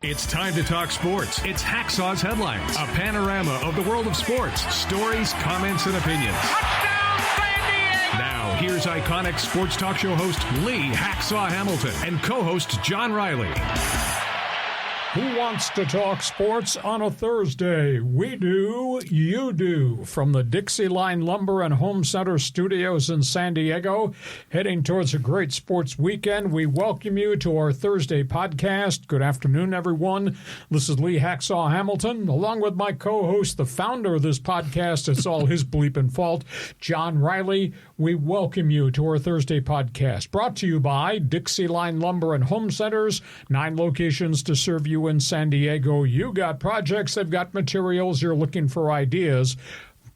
It's time to talk sports. It's Hacksaw's Headlines, a panorama of the world of sports, stories, comments, and opinions. Touchdown, San Diego! Now, here's iconic sports talk show host Lee Hacksaw Hamilton and co-host John Riley. Who wants to talk sports on a Thursday? We do, you do. From the DIXIELINE Lumber and Home Center studios in San Diego, heading towards a great sports weekend, we welcome you to our Thursday podcast. Good afternoon, everyone. This is Lee Hacksaw Hamilton, along with my co-host, the founder of this podcast. It's all his bleeping fault, John Riley. We welcome you to our Thursday podcast, brought to you by DIXIELINE Lumber and Home Centers, 9 locations to serve you in San Diego. You got projects, they've got materials, you're looking for ideas.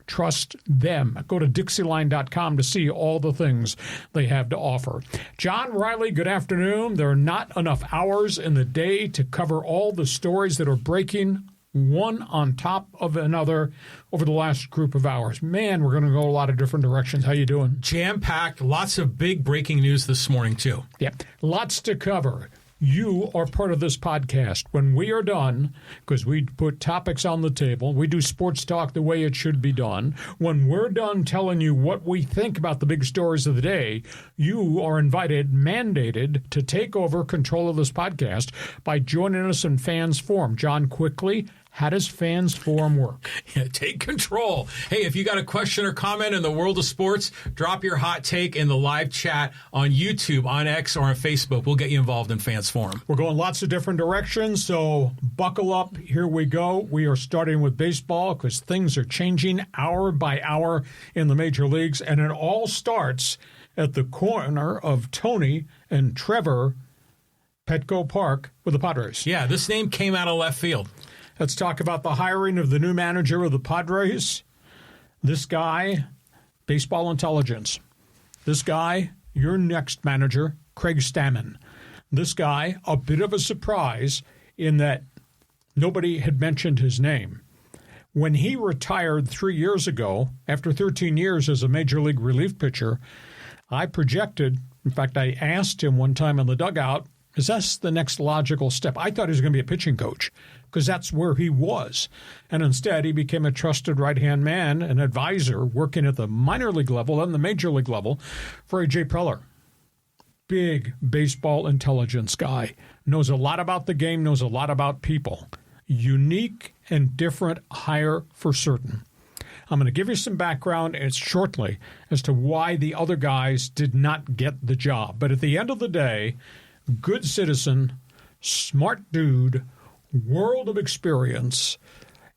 Trust them. Go to DIXIELINE.com to see all the things they have to offer. John Riley, good afternoon. There are not enough hours in the day to cover all the stories that are breaking one on top of another over the last group of hours. Man, we're going to go a lot of different directions. How you doing? Jam-packed. Lots of big breaking news this morning, too. Yeah, lots to cover. You are part of this podcast. When we are done, because we put topics on the table, we do sports talk the way it should be done. When we're done telling you what we think about the big stories of the day, you are invited, mandated, to take over control of this podcast by joining us in Fans Forum. John, quickly, how does Fans Forum work? Yeah, take control. Hey, if you got a question or comment in the world of sports, drop your hot take in the live chat on YouTube, on X, or on Facebook. We'll get you involved in Fans Forum. We're going lots of different directions, so buckle up. Here we go. We are starting with baseball because things are changing hour by hour in the major leagues, and it all starts at the corner of Tony and Trevor Petco Park with the Padres. Yeah, this name came out of left field. Let's talk about the hiring of the new manager of the Padres. This guy, baseball intelligence. This guy, your next manager, Craig Stammen. This guy, a bit of a surprise in that nobody had mentioned his name. When he retired 3 years ago, after 13 years as a major league relief pitcher, I projected, in fact, I asked him one time in the dugout, is that the next logical step? I thought he was going to be a pitching coach because that's where he was. And instead, he became a trusted right-hand man, an advisor working at the minor league level and the major league level for A.J. Preller. Big baseball intelligence guy. Knows a lot about the game, knows a lot about people. Unique and different hire for certain. I'm going to give you some background shortly as to why the other guys did not get the job. But at the end of the day, good citizen, smart dude, world of experience,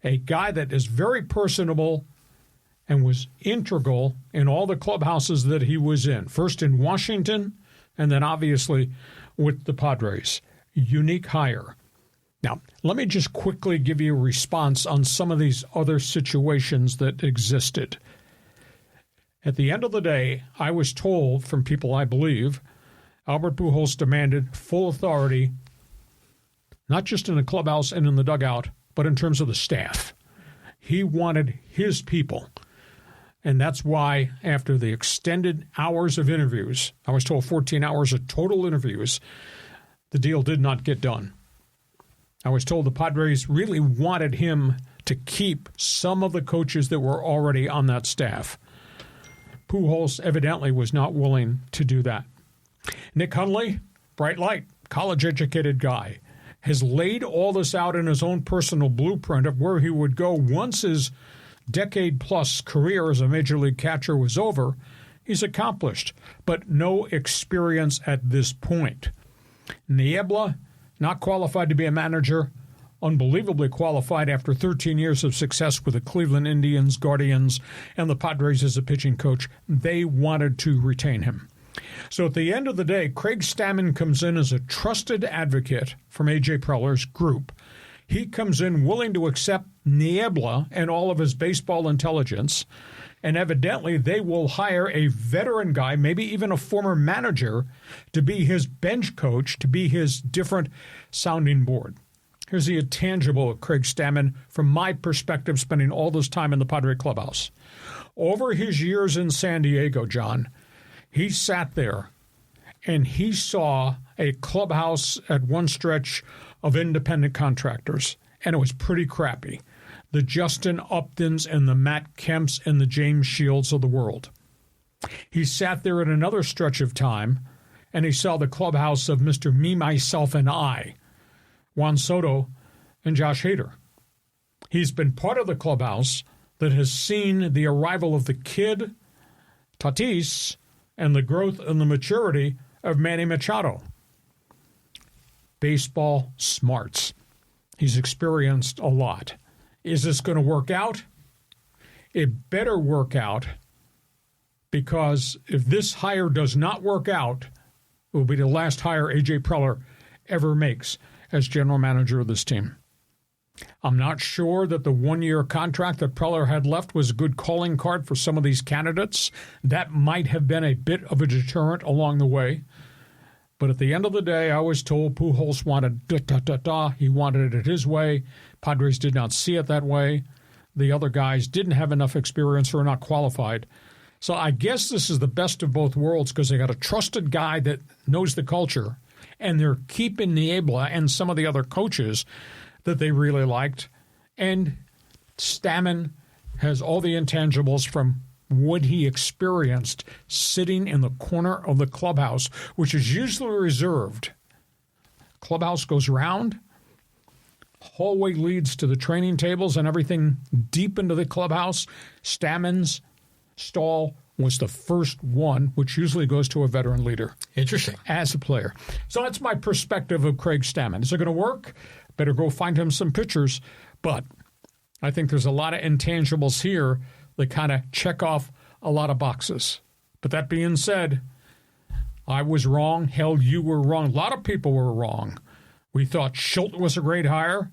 a guy that is very personable and was integral in all the clubhouses that he was in, first in Washington and then obviously with the Padres. Unique hire. Now, let me just quickly give you a response on some of these other situations that existed. At the end of the day, I was told from people I believe Albert Pujols demanded full authority, not just in the clubhouse and in the dugout, but in terms of the staff. He wanted his people. And that's why after the extended hours of interviews, I was told 14 hours of total interviews, the deal did not get done. I was told the Padres really wanted him to keep some of the coaches that were already on that staff. Pujols evidently was not willing to do that. Nick Hundley, bright light, college-educated guy, has laid all this out in his own personal blueprint of where he would go once his decade-plus career as a major league catcher was over. He's accomplished, but no experience at this point. Niebla, not qualified to be a manager, unbelievably qualified after 13 years of success with the Cleveland Indians, Guardians, and the Padres as a pitching coach. They wanted to retain him. So at the end of the day, Craig Stammen comes in as a trusted advocate from A.J. Preller's group. He comes in willing to accept Niebla and all of his baseball intelligence, and evidently they will hire a veteran guy, maybe even a former manager, to be his bench coach, to be his different sounding board. Here's the intangible of Craig Stammen from my perspective, spending all this time in the Padre clubhouse. Over his years in San Diego, John, he sat there and he saw a clubhouse at one stretch of independent contractors, and it was pretty crappy. The Justin Uptons and the Matt Kemps and the James Shields of the world. He sat there at another stretch of time, and he saw the clubhouse of Mr. Me, Myself, and I, Juan Soto and Josh Hader. He's been part of the clubhouse that has seen the arrival of the kid, Tatis, and the growth and the maturity of Manny Machado. Baseball smarts. He's experienced a lot. Is this going to work out? It better work out, because if this hire does not work out, it will be the last hire A.J. Preller ever makes as general manager of this team. I'm not sure that the one-year contract that Preller had left was a good calling card for some of these candidates. That might have been a bit of a deterrent along the way. But at the end of the day, I was told Pujols wanted He wanted it his way. Padres did not see it that way. The other guys didn't have enough experience or are not qualified. So I guess this is the best of both worlds, because they got a trusted guy that knows the culture, and they're keeping Niebla and some of the other coaches that they really liked. And Stammen has all the intangibles from what he experienced sitting in the corner of the clubhouse, which is usually reserved. Clubhouse goes round, hallway leads to the training tables and everything deep into the clubhouse. Stammen's stall was the first one, which usually goes to a veteran leader. Interesting. As a player. So that's my perspective of Craig Stammen. Is it going to work? Better go find him some pitchers. But I think there's a lot of intangibles here that kind of check off a lot of boxes. But that being said, I was wrong. Hell, you were wrong. A lot of people were wrong. We thought Schultz was a great hire.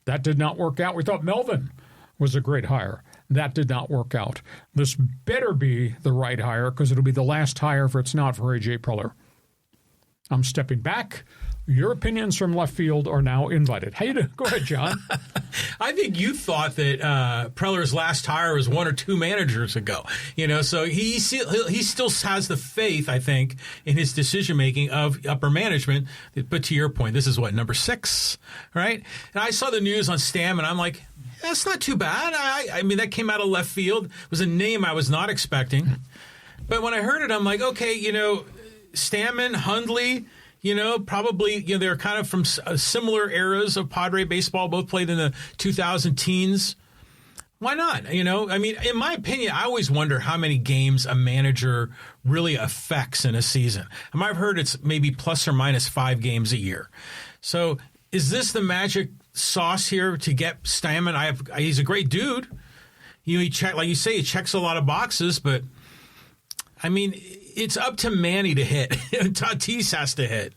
That did not work out. We thought Melvin was a great hire. That did not work out. This better be the right hire, because it'll be the last hire if it's not for A.J. Preller. I'm stepping back. Your opinions from left field are now invited. How you doing? Go ahead, John. I think you thought that Preller's last hire was 1 or 2 managers ago. So he still has the faith, I think, in his decision making of upper management. But to your point, this is what, number 6, right? And I saw the news on Stammen. I'm like, that's not too bad. I mean, that came out of left field. It was a name I was not expecting. But when I heard it, I'm like, okay, Stammen, Hundley. Probably, they're kind of from similar eras of Padre baseball, both played in the 2000 teens. Why not? I mean, in my opinion, I always wonder how many games a manager really affects in a season. I've heard it's maybe plus or minus 5 games a year. So is this the magic sauce here to get Stammen? He's a great dude. He like you say, he checks a lot of boxes, but I mean, it's up to Manny to hit. Tatis has to hit.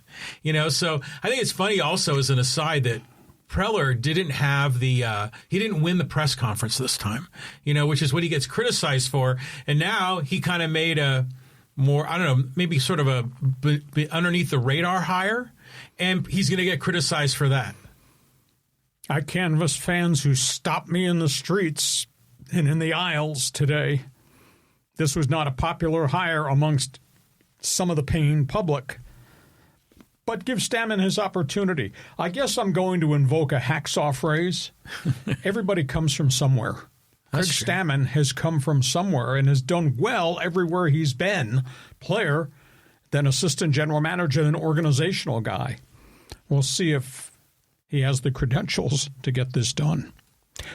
So I think it's funny also, as an aside, that Preller didn't have he didn't win the press conference this time, which is what he gets criticized for. And now he kind of made a more, I don't know, maybe sort of a underneath the radar hire, and he's going to get criticized for that. I canvassed fans who stopped me in the streets and in the aisles today. This was not a popular hire amongst some of the paying public. But give Stammen his opportunity. I guess I'm going to invoke a hacksaw phrase. Everybody comes from somewhere. Craig Stammen has come from somewhere and has done well everywhere he's been. Player, then assistant general manager, then organizational guy. We'll see if he has the credentials to get this done.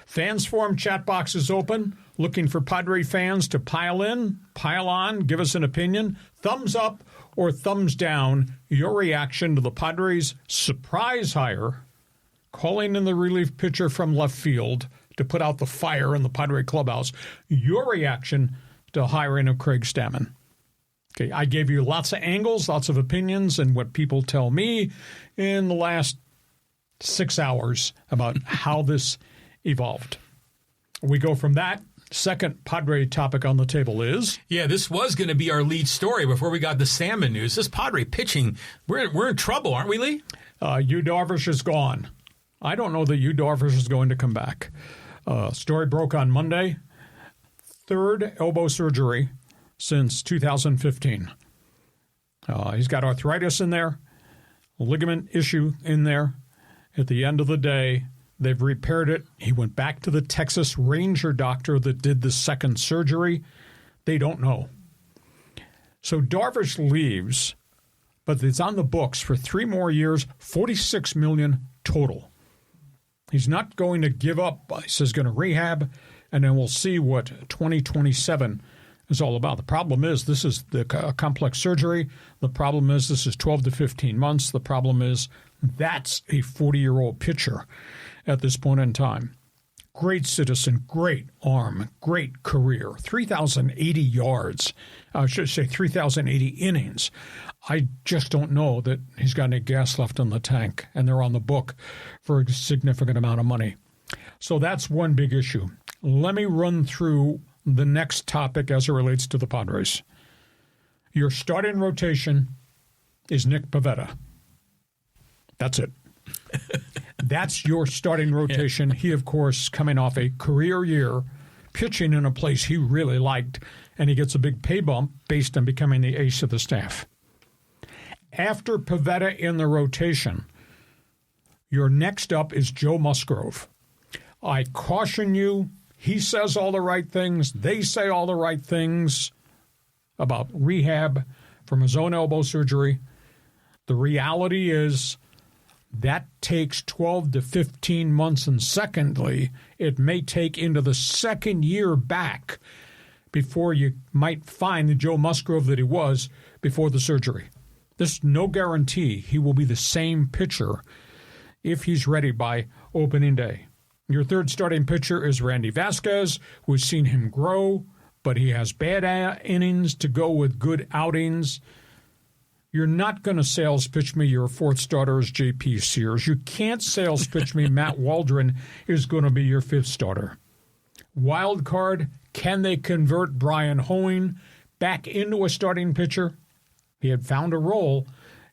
Fans Forum chat box is open. Looking for Padre fans to pile in, pile on, give us an opinion. Thumbs up or thumbs down, your reaction to the Padres' surprise hire, calling in the relief pitcher from left field to put out the fire in the Padre clubhouse. Your reaction to hiring of Craig Stammen. Okay, I gave you lots of angles, lots of opinions, and what people tell me in the last 6 hours about how this evolved. We go from that. Second Padre topic on the table is? Yeah, this was going to be our lead story before we got the Stammen news. This Padre pitching, we're in trouble, aren't we, Lee? Yu Darvish is gone. I don't know that Yu Darvish is going to come back. Story broke on Monday. 3rd elbow surgery since 2015. He's got arthritis in there, ligament issue in there, At the end of the day, they've repaired it. He went back to the Texas Ranger doctor that did the second surgery. They don't know. So Darvish leaves, but it's on the books for 3 more years, $46 million total. He's not going to give up. He says he's going to rehab, and then we'll see what 2027 is all about. The problem is this is the complex surgery. The problem is this is 12 to 15 months. The problem is that's a 40-year-old pitcher at this point in time. Great citizen, great arm, great career, 3,080 yards. I should say 3,080 innings. I just don't know that he's got any gas left in the tank, and they're on the book for a significant amount of money. So that's one big issue. Let me run through the next topic as it relates to the Padres. Your starting rotation is Nick Pivetta. That's it. That's your starting rotation. Yeah. He, of course, coming off a career year, pitching in a place he really liked, and he gets a big pay bump based on becoming the ace of the staff. After Pivetta in the rotation, your next up is Joe Musgrove. I caution you, he says all the right things. They say all the right things about rehab from his own elbow surgery. The reality is that takes 12 to 15 months, and secondly, it may take into the second year back before you might find the Joe Musgrove that he was before the surgery. There's no guarantee he will be the same pitcher if he's ready by opening day. Your third starting pitcher is Randy Vasquez. We've seen him grow, but he has bad innings to go with good outings. You're not going to sales pitch me your fourth starter is J.P. Sears. You can't sales pitch me Matt Waldron is going to be your fifth starter. Wild card, can they convert Brian Hoeing back into a starting pitcher? He had found a role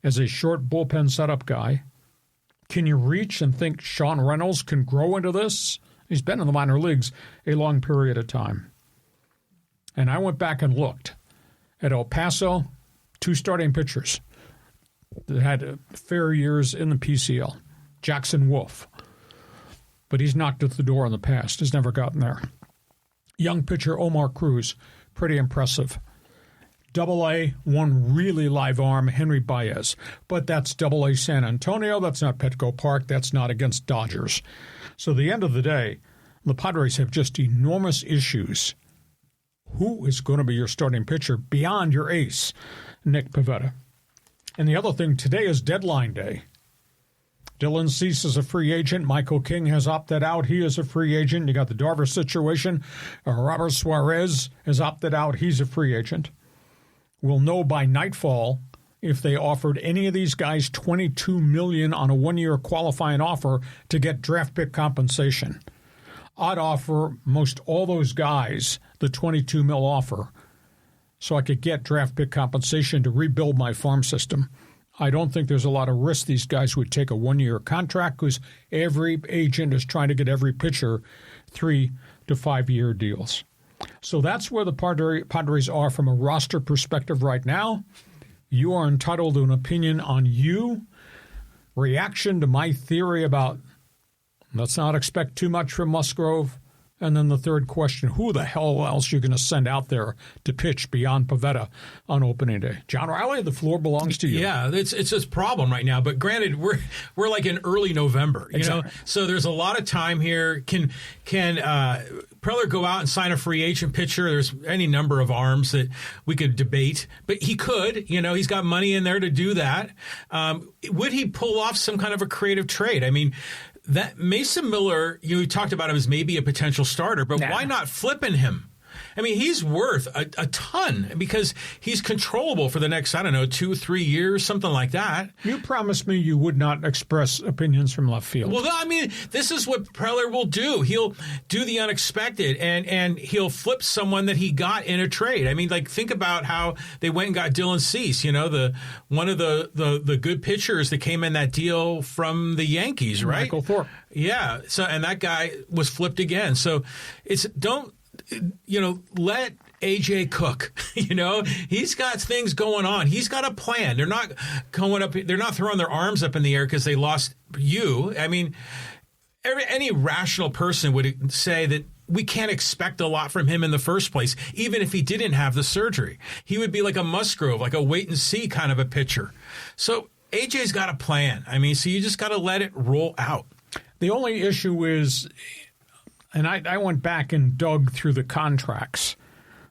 as a short bullpen setup guy. Can you reach and think Sean Reynolds can grow into this? He's been in the minor leagues a long period of time. And I went back and looked at El Paso, 2 starting pitchers that had fair years in the PCL. Jackson Wolf. But he's knocked at the door in the past. He's never gotten there. Young pitcher Omar Cruz, pretty impressive. Double-A, one really live arm, Henry Baez. But that's Double-A San Antonio. That's not Petco Park. That's not against Dodgers. So at the end of the day, the Padres have just enormous issues. Who is going to be your starting pitcher beyond your ace, Nick Pivetta? And the other thing, today is deadline day. Dylan Cease is a free agent. Michael King has opted out. He is a free agent. You got the Darvish situation. Robert Suarez has opted out. He's a free agent. We'll know by nightfall if they offered any of these guys $22 million on a one-year qualifying offer to get draft pick compensation. I'd offer most all those guys the $22 million offer so I could get draft pick compensation to rebuild my farm system. I don't think there's a lot of risk these guys would take a one-year contract because every agent is trying to get every pitcher 3 to 5 year deals. So that's where the Padres are from a roster perspective right now. You are entitled to an opinion on you. Reaction to my theory about let's not expect too much from Musgrove. And then the third question, who the hell else are you going to send out there to pitch beyond Pivetta on opening day? John Riley, the floor belongs to you. Yeah, it's a problem right now. But granted, we're like in early November, you know, so there's a lot of time here. Can Preller go out and sign a free agent pitcher? There's any number of arms that we could debate, but he could. You know, he's got money in there to do that. Would he pull off some kind of a creative trade? I mean, that Mason Miller, you talked about him as maybe a potential starter, but why not flipping him? I mean, he's worth a ton because he's controllable for the next, 2 or 3 years, something like that. You promised me you would not express opinions from left field. Well, I mean, this is what Preller will do. He'll do the unexpected, and he'll flip someone that he got in a trade. I mean, like, think about how they went and got Dylan Cease, you know, one of the good pitchers that came in that deal from the Yankees, right? Michael Thorpe. Yeah. So, and that guy was flipped again. So let AJ cook. He's got things going on. He's got a plan. They're not going up. They're not throwing their arms up in the air because they lost you. I mean, any rational person would say that we can't expect a lot from him in the first place, even if he didn't have the surgery. He would be like a Musgrove, like a wait-and-see kind of a pitcher. So AJ's got a plan. I mean, so you just got to let it roll out. The only issue is, and I went back and dug through the contracts,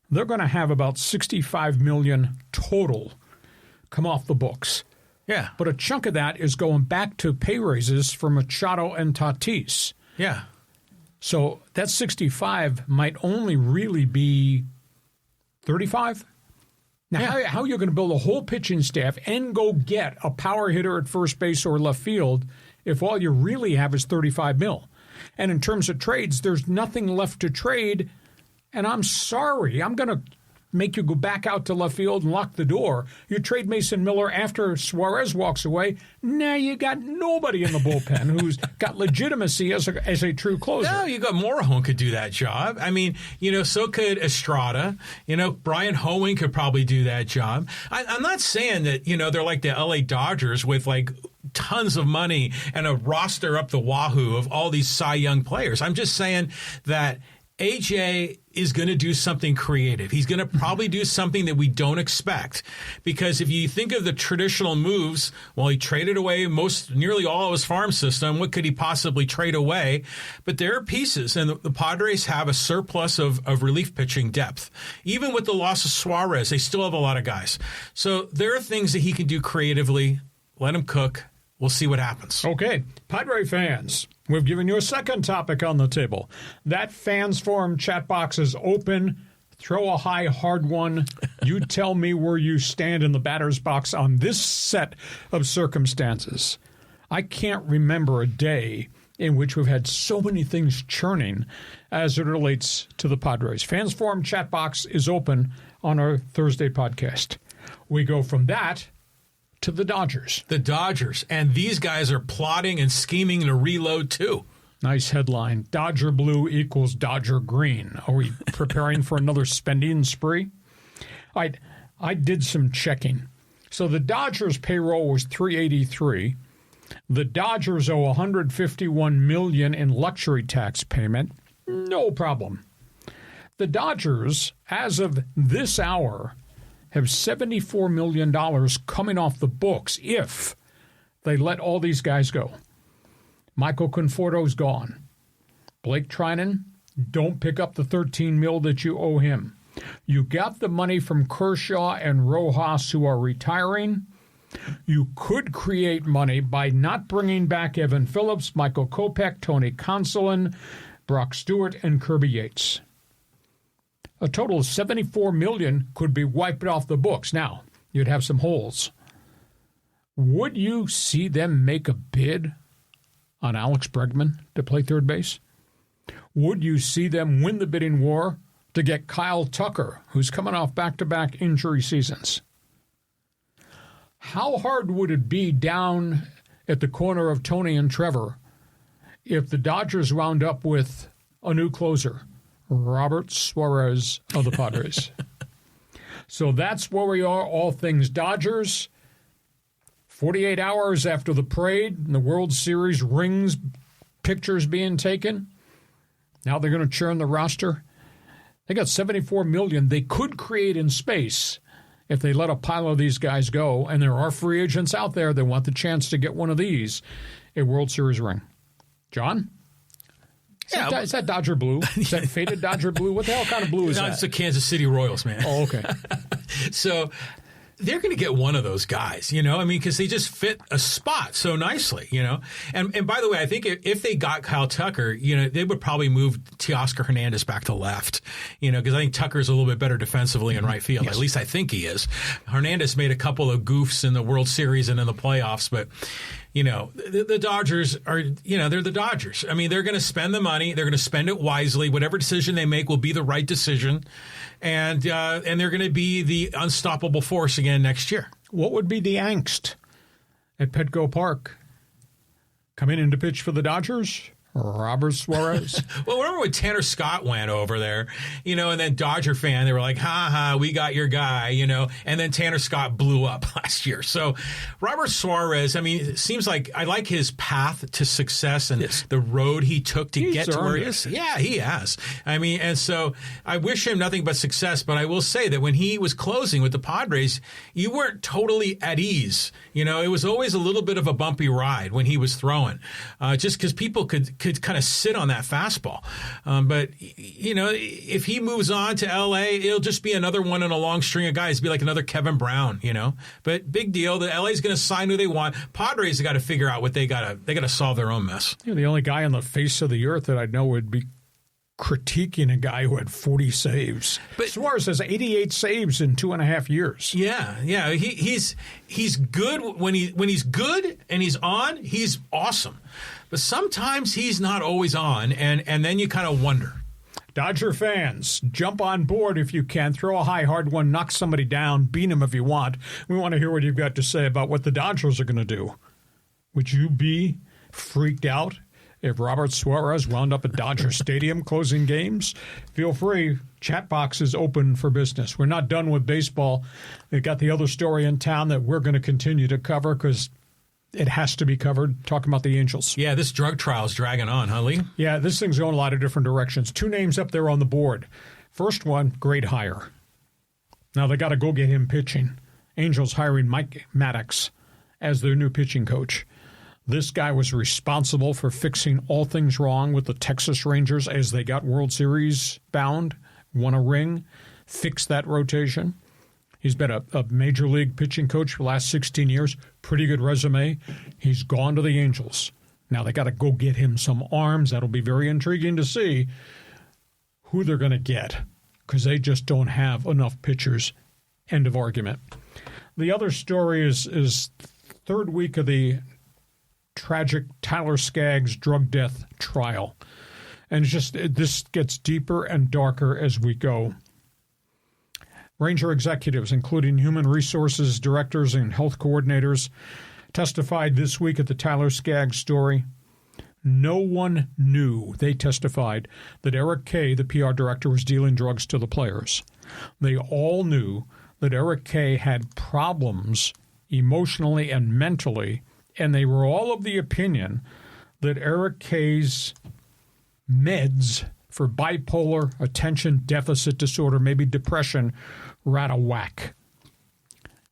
they're going to have about $65 million total come off the books. Yeah. But a chunk of that is going back to pay raises for Machado and Tatis. Yeah. So that 65 might only really be 35. Now, how are you going to build a whole pitching staff and go get a power hitter at first base or left field if all you really have is $35 million? And in terms of trades, there's nothing left to trade. And I'm sorry, I'm going to make you go back out to left field and lock the door. You trade Mason Miller after Suarez walks away. Now you got nobody in the bullpen who's got legitimacy as a true closer. No, you got Morejon could do that job. I mean, so could Estrada. Brian Hoeing could probably do that job. I'm not saying that, they're like the LA Dodgers with like tons of money and a roster up the wahoo of all these Cy Young players. I'm just saying that AJ is going to do something creative. He's going to probably do something that we don't expect. Because if you think of the traditional moves, well, he traded away nearly all of his farm system. What could he possibly trade away? But there are pieces, and the Padres have a surplus of relief pitching depth. Even with the loss of Suarez, they still have a lot of guys. So there are things that he can do creatively. Let him cook. We'll see what happens. Okay, Padre fans, we've given you a second topic on the table. That Fans Forum chat box is open. Throw a high, hard one. You tell me where you stand in the batter's box on this set of circumstances. I can't remember a day in which we've had so many things churning as it relates to the Padres. Fans Forum chat box is open on our Thursday podcast. We go from that to the Dodgers. The Dodgers. And these guys are plotting and scheming to reload, too. Nice headline. Dodger blue equals Dodger green. Are we preparing for another spending spree? I did some checking. So the Dodgers payroll was $383. The Dodgers owe $151 million in luxury tax payment. No problem. The Dodgers, as of this hour, have $74 million coming off the books if they let all these guys go. Michael Conforto's gone. Blake Trinan, don't pick up the $13 million that you owe him. You got the money from Kershaw and Rojas, who are retiring. You could create money by not bringing back Evan Phillips, Michael Kopech, Tony Consolin, Brock Stewart, and Kirby Yates. A total of $74 million could be wiped off the books. Now, you'd have some holes. Would you see them make a bid on Alex Bregman to play third base? Would you see them win the bidding war to get Kyle Tucker, who's coming off back-to-back injury seasons? How hard would it be down at the corner of Tony and Trevor if the Dodgers wound up with a new closer? Robert Suarez of the Padres. So that's where we are, all things Dodgers. 48 hours after the parade and the World Series rings, pictures being taken. Now they're going to churn the roster. They got $74 million they could create in space if they let a pile of these guys go. And there are free agents out there that want the chance to get one of these, a World Series ring. John? Is that Dodger blue? Is that faded Dodger blue? What the hell kind of blue is that? It's the Kansas City Royals, man. Oh, okay. So they're going to get one of those guys, because they just fit a spot so nicely, And by the way, I think if they got Kyle Tucker, they would probably move Teoscar Hernandez back to left, because I think Tucker's a little bit better defensively in right field. Yes. At least I think he is. Hernandez made a couple of goofs in the World Series and in the playoffs, but the Dodgers are, they're the Dodgers. I mean, they're going to spend the money. They're going to spend it wisely. Whatever decision they make will be the right decision. And they're going to be the unstoppable force again next year. What would be the angst at Petco Park? Come in to pitch for the Dodgers Robert Suarez. Well, remember when Tanner Scott went over there, and then Dodger fan, they were like, ha, we got your guy, and then Tanner Scott blew up last year. So Robert Suarez, it seems like I like his path to success and the road he took to get to where he is. Yeah, he has. And so I wish him nothing but success, but I will say that when he was closing with the Padres, you weren't totally at ease. It was always a little bit of a bumpy ride when he was throwing, just because people could kind of sit on that fastball. But, if he moves on to L.A., it'll just be another one in a long string of guys. It'll be like another Kevin Brown, But big deal. The L.A.'s going to sign who they want. Padres have got to figure out what they got to solve their own mess. The only guy on the face of the earth that I know would be critiquing a guy who had 40 saves. But Suarez has 88 saves in 2.5 years. Yeah. He's good when he's good and he's on. He's awesome. But sometimes he's not always on, and then you kind of wonder. Dodger fans, jump on board if you can. Throw a high, hard one, knock somebody down, beat him if you want. We want to hear what you've got to say about what the Dodgers are going to do. Would you be freaked out if Robert Suarez wound up at Dodger Stadium closing games? Feel free. Chat box is open for business. We're not done with baseball. They've got the other story in town that we're going to continue to cover because it has to be covered, talking about the Angels. Yeah, this drug trial is dragging on, huh, Lee? Yeah, this thing's going a lot of different directions. 2 names up there on the board. First one, great hire. Now they got to go get him pitching. Angels hiring Mike MADDUX as their new pitching coach. This guy was responsible for fixing all things wrong with the Texas Rangers as they got World Series bound, won a ring, fixed that rotation. He's been a major league pitching coach for the last 16 years. Pretty good resume. He's gone to the Angels. Now they got to go get him some arms. That'll be very intriguing to see who they're going to get because they just don't have enough pitchers. End of argument. The other story is third week of the tragic Tyler Skaggs drug death trial. And this gets deeper and darker as we go. Ranger executives, including human resources directors and health coordinators, testified this week at the Tyler Skaggs story. No one knew, they testified, that Eric Kay, the PR director, was dealing drugs to the players. They all knew that Eric Kay had problems emotionally and mentally, and they were all of the opinion that Eric Kay's meds for bipolar, attention deficit disorder, maybe depression, were out of whack.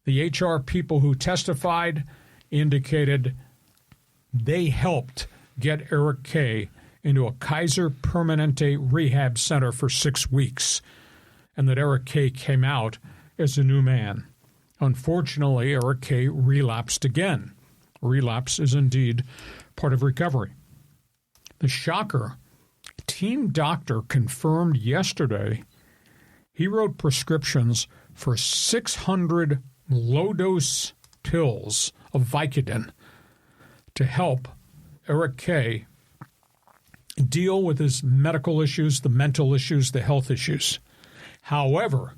The HR people who testified indicated they helped get Eric Kay into a Kaiser Permanente rehab center for 6 weeks, and that Eric Kay came out as a new man. Unfortunately, Eric Kay relapsed again. Relapse is indeed part of recovery. The shocker, team doctor confirmed yesterday he wrote prescriptions for 600 low-dose pills of Vicodin to help Eric Kay deal with his medical issues, the mental issues, the health issues. However,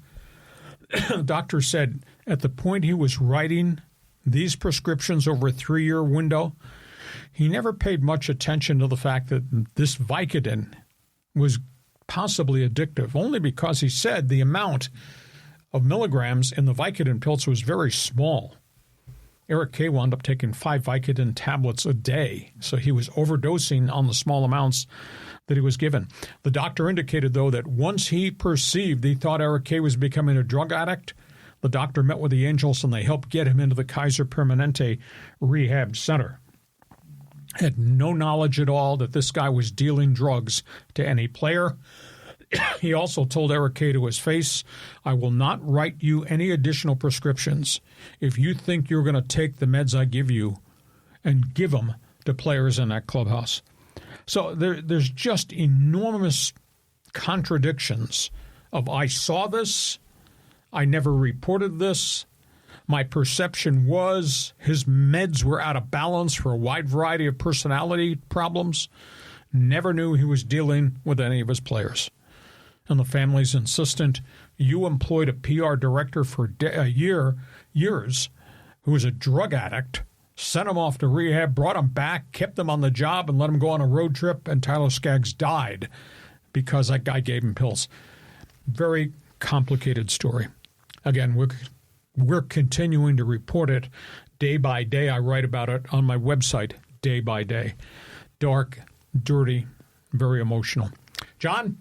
the doctor said at the point he was writing these prescriptions over a 3-year window, he never paid much attention to the fact that this Vicodin was possibly addictive, only because he said the amount of milligrams in the Vicodin pills was very small. Eric Kay wound up taking 5 Vicodin tablets a day, so he was overdosing on the small amounts that he was given. The doctor indicated, though, that once he thought Eric Kay was becoming a drug addict, the doctor met with the Angels and they helped get him into the Kaiser Permanente Rehab Center. Had no knowledge at all that this guy was dealing drugs to any player. He also told Eric Kay to his face, I will not write you any additional prescriptions if you think you're going to take the meds I give you and give them to players in that clubhouse. So there's just enormous contradictions of I saw this, I never reported this, my perception was his meds were out of balance for a wide variety of personality problems, never knew he was dealing with any of his players. And the family's insistent, you employed a PR director for years who was a drug addict, sent him off to rehab, brought him back, kept him on the job, and let him go on a road trip, and Tyler Skaggs died because that guy gave him pills. Very complicated story. Again, we're continuing to report it day by day. I write about it on my website day by day. Dark, dirty, very emotional. John,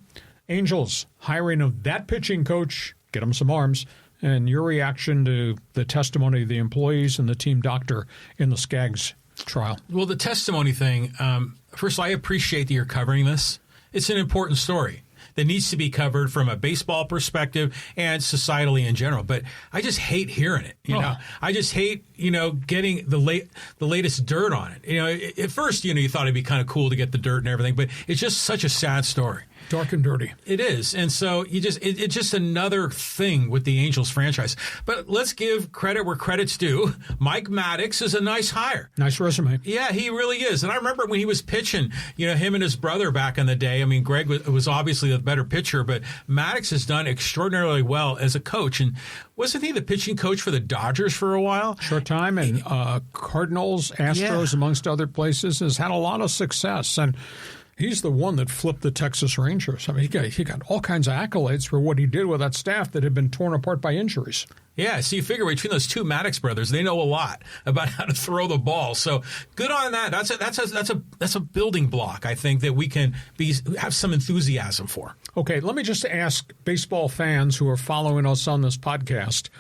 Angels hiring of that pitching coach, get him some arms, and your reaction to the testimony of the employees and the team doctor in the Skaggs trial. Well, the testimony thing, first, I appreciate that you're covering this. It's an important story that needs to be covered from a baseball perspective and societally in general. But I just hate hearing it. You know, I just hate, getting the latest dirt on it. At first, you thought it'd be kind of cool to get the dirt and everything, but it's just such a sad story. Dark and dirty. It is. And so it's just another thing with the Angels franchise. But let's give credit where credit's due. Mike MADDUX is a nice hire. Nice resume. Yeah, he really is. And I remember when he was pitching, him and his brother back in the day. I mean, Greg was obviously the better pitcher, but MADDUX has done extraordinarily well as a coach. And wasn't he the pitching coach for the Dodgers for a while? Short time. And Cardinals, Astros, amongst other places, has had a lot of success. And he's the one that flipped the Texas Rangers. I mean, he got all kinds of accolades for what he did with that staff that had been torn apart by injuries. Yeah, so you figure between those two MADDUX brothers, they know a lot about how to throw the ball. So good on that. That's a building block, I think, that we can have some enthusiasm for. Okay, let me just ask baseball fans who are following us on this podcast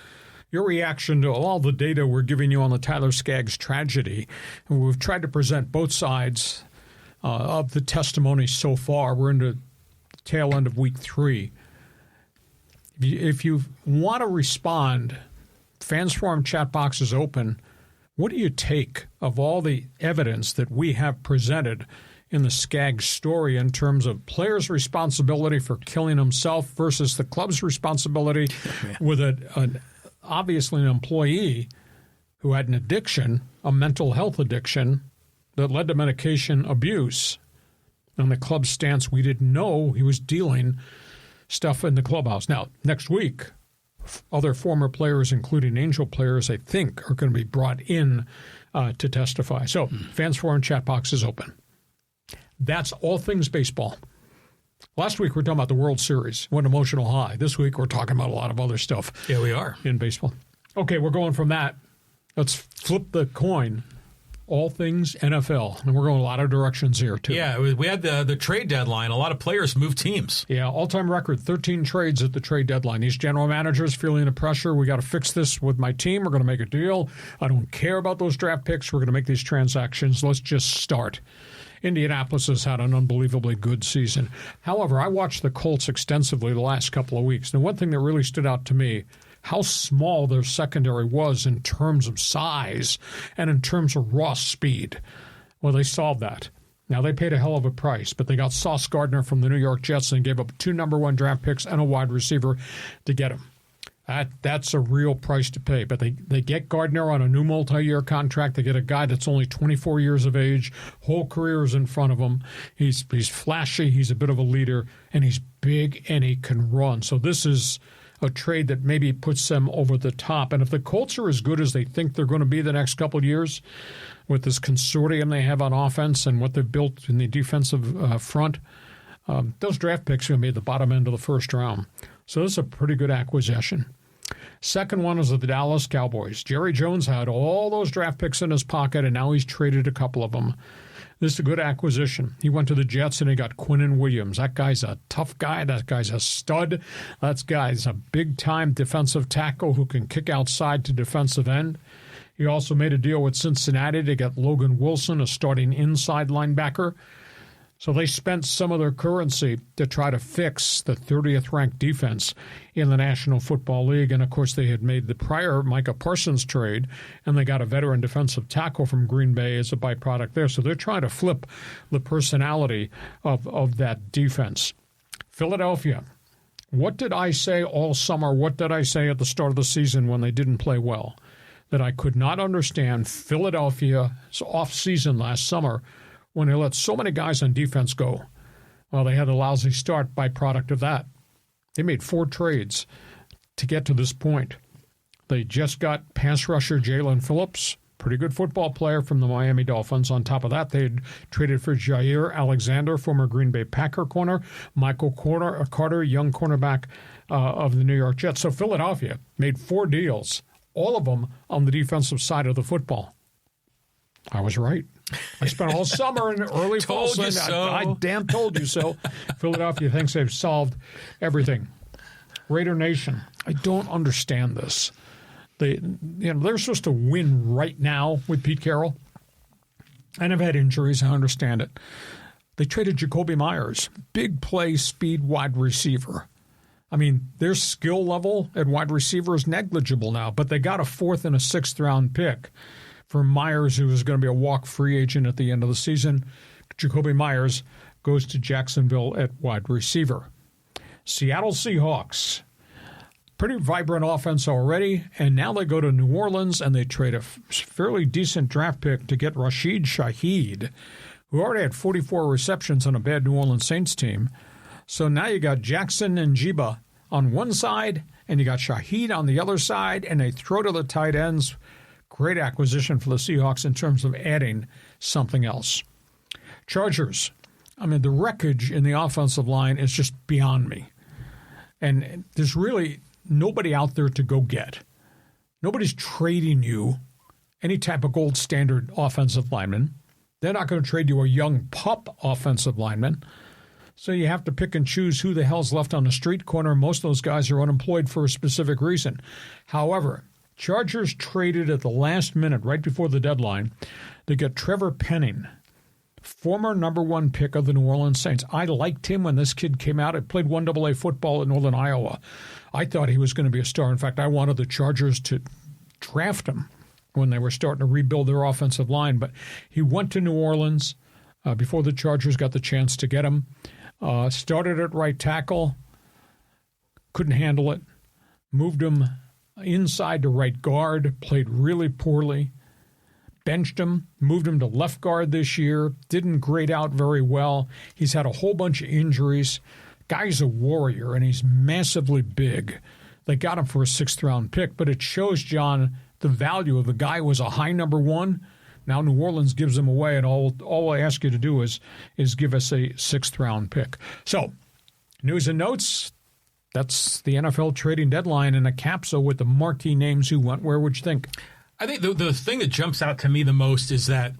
your reaction to all the data we're giving you on the Tyler Skaggs tragedy. And we've tried to present both sides of the testimony so far. We're into the tail end of week 3. If you want to respond, Fans Forum chat box is open. What do you take of all the evidence that we have presented in the Skaggs story in terms of players' responsibility for killing himself versus the club's responsibility with obviously an employee who had an addiction, a mental health addiction, that led to medication abuse. On the club's stance, we didn't know he was dealing stuff in the clubhouse. Now, next week, other former players, including Angel players, I think, are going to be brought in to testify. So, Fans Forum chat box is open. That's all things baseball. Last week, we were talking about the World Series. What an emotional high. This week, we're talking about a lot of other stuff. Yeah, we are. In baseball. Okay, we're going from that. Let's flip the coin. All things NFL. And we're going a lot of directions here, too. Yeah, we had the trade deadline. A lot of players moved teams. Yeah, all-time record, 13 trades at the trade deadline. These general managers feeling the pressure. We got to fix this with my team. We're going to make a deal. I don't care about those draft picks. We're going to make these transactions. Let's just start. Indianapolis has had an unbelievably good season. However, I watched the Colts extensively the last couple of weeks. And one thing that really stood out to me, how small their secondary was in terms of size and in terms of raw speed. Well, they solved that. Now, they paid a hell of a price, but they got Sauce Gardner from the New York Jets and gave up 2 number-1 draft picks and a wide receiver to get him. That's a real price to pay. But they get Gardner on a new multi-year contract. They get a guy that's only 24 years of age. Whole career is in front of him. He's flashy. He's a bit of a leader. And he's big and he can run. So this is a trade that maybe puts them over the top. And if the Colts are as good as they think they're going to be the next couple of years with this consortium they have on offense and what they've built in the defensive front, those draft picks are going to be at the bottom end of the first round. So this is a pretty good acquisition. Second one is the Dallas Cowboys. Jerry Jones had all those draft picks in his pocket, and now he's traded a couple of them. This is a good acquisition. He went to the Jets, and he got Quinnen Williams. That guy's a tough guy. That guy's a stud. That guy's a big-time defensive tackle who can kick outside to defensive end. He also made a deal with Cincinnati to get Logan Wilson, a starting inside linebacker. So they spent some of their currency to try to fix the 30th-ranked defense in the National Football League. And, of course, they had made the prior Micah Parsons trade, and they got a veteran defensive tackle from Green Bay as a byproduct there. So they're trying to flip the personality of that defense. Philadelphia. What did I say all summer? What did I say at the start of the season when they didn't play well? That I could not understand Philadelphia's off-season last summer when they let so many guys on defense go. Well, they had a lousy start byproduct of that. They made 4 trades to get to this point. They just got pass rusher Jalen Phillips pretty good football player from the Miami Dolphins. On top of that, they had traded for Jair Alexander, former Green Bay Packer corner, Michael Carter, young cornerback of the New York Jets. So Philadelphia made 4 deals, all of them on the defensive side of the football. I was right. I spent all summer and early fall saying, I damn told you so. Philadelphia thinks they've solved everything. Raider Nation, I don't understand this. They're supposed to win right now with Pete Carroll, and have had injuries. I understand it. They traded Jacoby Myers, big play, speed wide receiver. I mean, their skill level at wide receiver is negligible now, but they got a 4th and a 6th round pick for Myers, who was going to be a walk free agent at the end of the season. Jacoby Myers goes to Jacksonville at wide receiver. Seattle Seahawks, pretty vibrant offense already, and now they go to New Orleans and they trade a fairly decent draft pick to get Rashid Shaheed, who already had 44 receptions on a bad New Orleans Saints team. So now you got Jackson and Jiba on one side, and you got Shaheed on the other side, and they throw to the tight ends. Great acquisition for the Seahawks in terms of adding something else. Chargers, I mean, the wreckage in the offensive line is just beyond me. And there's really nobody out there to go get. Nobody's trading you any type of gold standard offensive lineman. They're not going to trade you a young pup offensive lineman. So you have to pick and choose who the hell's left on the street corner. Most of those guys are unemployed for a specific reason. However, Chargers traded at the last minute, right before the deadline, to get Trevor Penning, former number 1 pick of the New Orleans Saints. I liked him when this kid came out. He played 1AA football at Northern Iowa. I thought he was going to be a star. In fact, I wanted the Chargers to draft him when they were starting to rebuild their offensive line. But he went to New Orleans before the Chargers got the chance to get him. Started at right tackle, couldn't handle it, moved him inside to right guard, played really poorly, benched him, moved him to left guard this year, didn't grade out very well. He's had a whole bunch of injuries. Guy's a warrior, and he's massively big. They got him for a 6th-round pick, but it shows, John, the value of the guy who was a high number 1. Now New Orleans gives him away, and all I ask you to do is give us a 6th-round pick. So, news and notes. That's the NFL trading deadline in a capsule with the marquee names who went. Where would you think? I think the thing that jumps out to me the most is that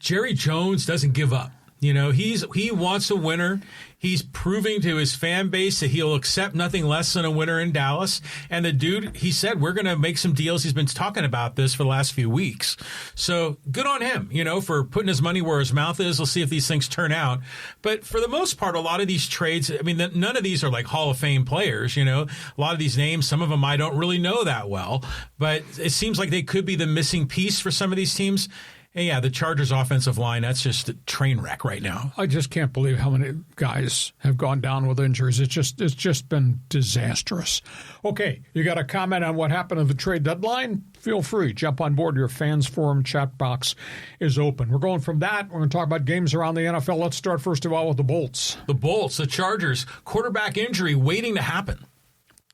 Jerry Jones doesn't give up. You know, he wants a winner. He's proving to his fan base that he'll accept nothing less than a winner in Dallas. And the dude, he said, we're going to make some deals. He's been talking about this for the last few weeks. So good on him, for putting his money where his mouth is. We'll see if these things turn out. But for the most part, a lot of these trades, I mean, none of these are like Hall of Fame players, A lot of these names, some of them I don't really know that well. But it seems like they could be the missing piece for some of these teams. And yeah, the Chargers offensive line, that's just a train wreck right now. I just can't believe how many guys have gone down with injuries. It's just been disastrous. Okay, you got a comment on what happened at the trade deadline? Feel free. Jump on board. Your fans forum chat box is open. We're going from that. We're going to talk about games around the NFL. Let's start first of all with the Bolts. The Bolts, the Chargers, quarterback injury waiting to happen.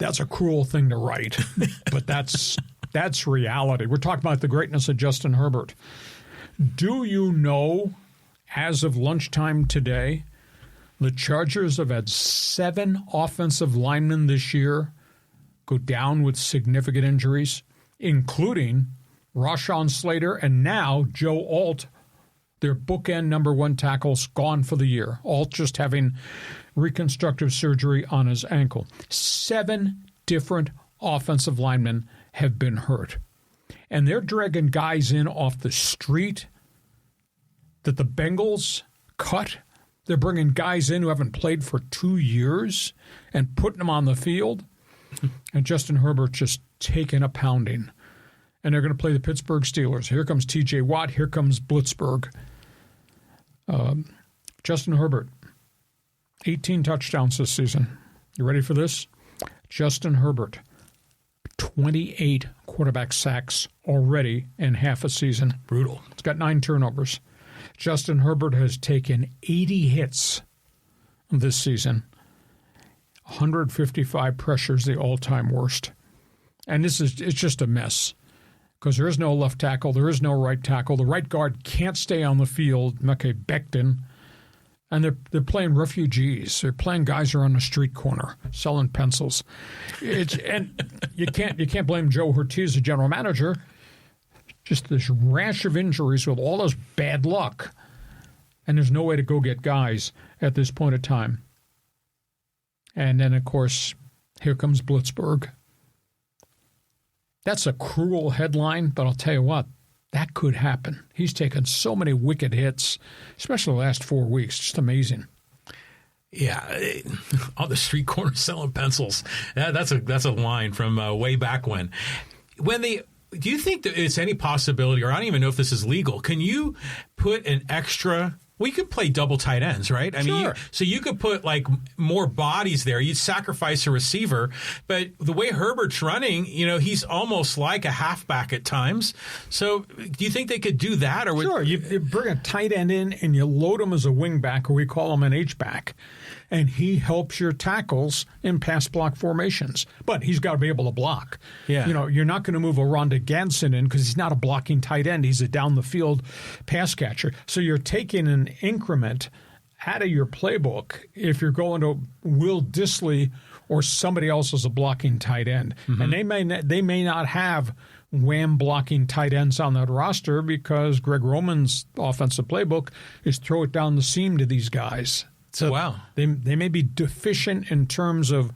That's a cruel thing to write, but that's reality. We're talking about the greatness of Justin Herbert. Do you know, as of lunchtime today, the Chargers have had 7 offensive linemen this year go down with significant injuries, including Rashawn Slater and now Joe Alt, their bookend number 1 tackles, gone for the year. Alt just having reconstructive surgery on his ankle. 7 different offensive linemen have been hurt. And they're dragging guys in off the street that the Bengals cut. They're bringing guys in who haven't played for 2 years and putting them on the field. And Justin Herbert just taking a pounding. And they're going to play the Pittsburgh Steelers. Here comes T.J. Watt. Here comes Blitzburg. Justin Herbert, 18 touchdowns this season. You ready for this? Justin Herbert, 28 quarterback sacks already in half a season. Brutal. He's got 9 turnovers. Justin Herbert has taken 80 hits this season. 155 pressures, the all-time worst. And it's just a mess. because there is no left tackle, there is no right tackle. The right guard can't stay on the field, Mekhi Becton. And they're playing refugees. They're playing guys who are on the street corner selling pencils. And you can't blame Joe Ortiz, the general manager. Just this rash of injuries with all this bad luck. And there's no way to go get guys at this point in time. And then, of course, here comes Blitzburg. That's a cruel headline, but I'll tell you what, that could happen. He's taken so many wicked hits, especially the last 4 weeks. Just amazing. Yeah, on the street corner selling pencils. That's a line from way back when. Do you think that it's any possibility, or I don't even know if this is legal, can you put an extra... Well, you could play double tight ends, right? I mean, so you could put like more bodies there. You'd sacrifice a receiver, but the way Herbert's running, he's almost like a halfback at times. So, do you think they could do that? Or sure, you bring a tight end in and you load him as a wing back, or we call him an H back, and he helps your tackles in pass block formations. But he's got to be able to block. Yeah, you're not going to move a Rhonda Ganson in because he's not a blocking tight end. He's a down the field pass catcher. So you're taking an increment out of your playbook if you're going to Will Dissly or somebody else as a blocking tight end. Mm-hmm. And they may not have wham blocking tight ends on that roster because Greg Roman's offensive playbook is throw it down the seam to these guys. So wow. They may be deficient in terms of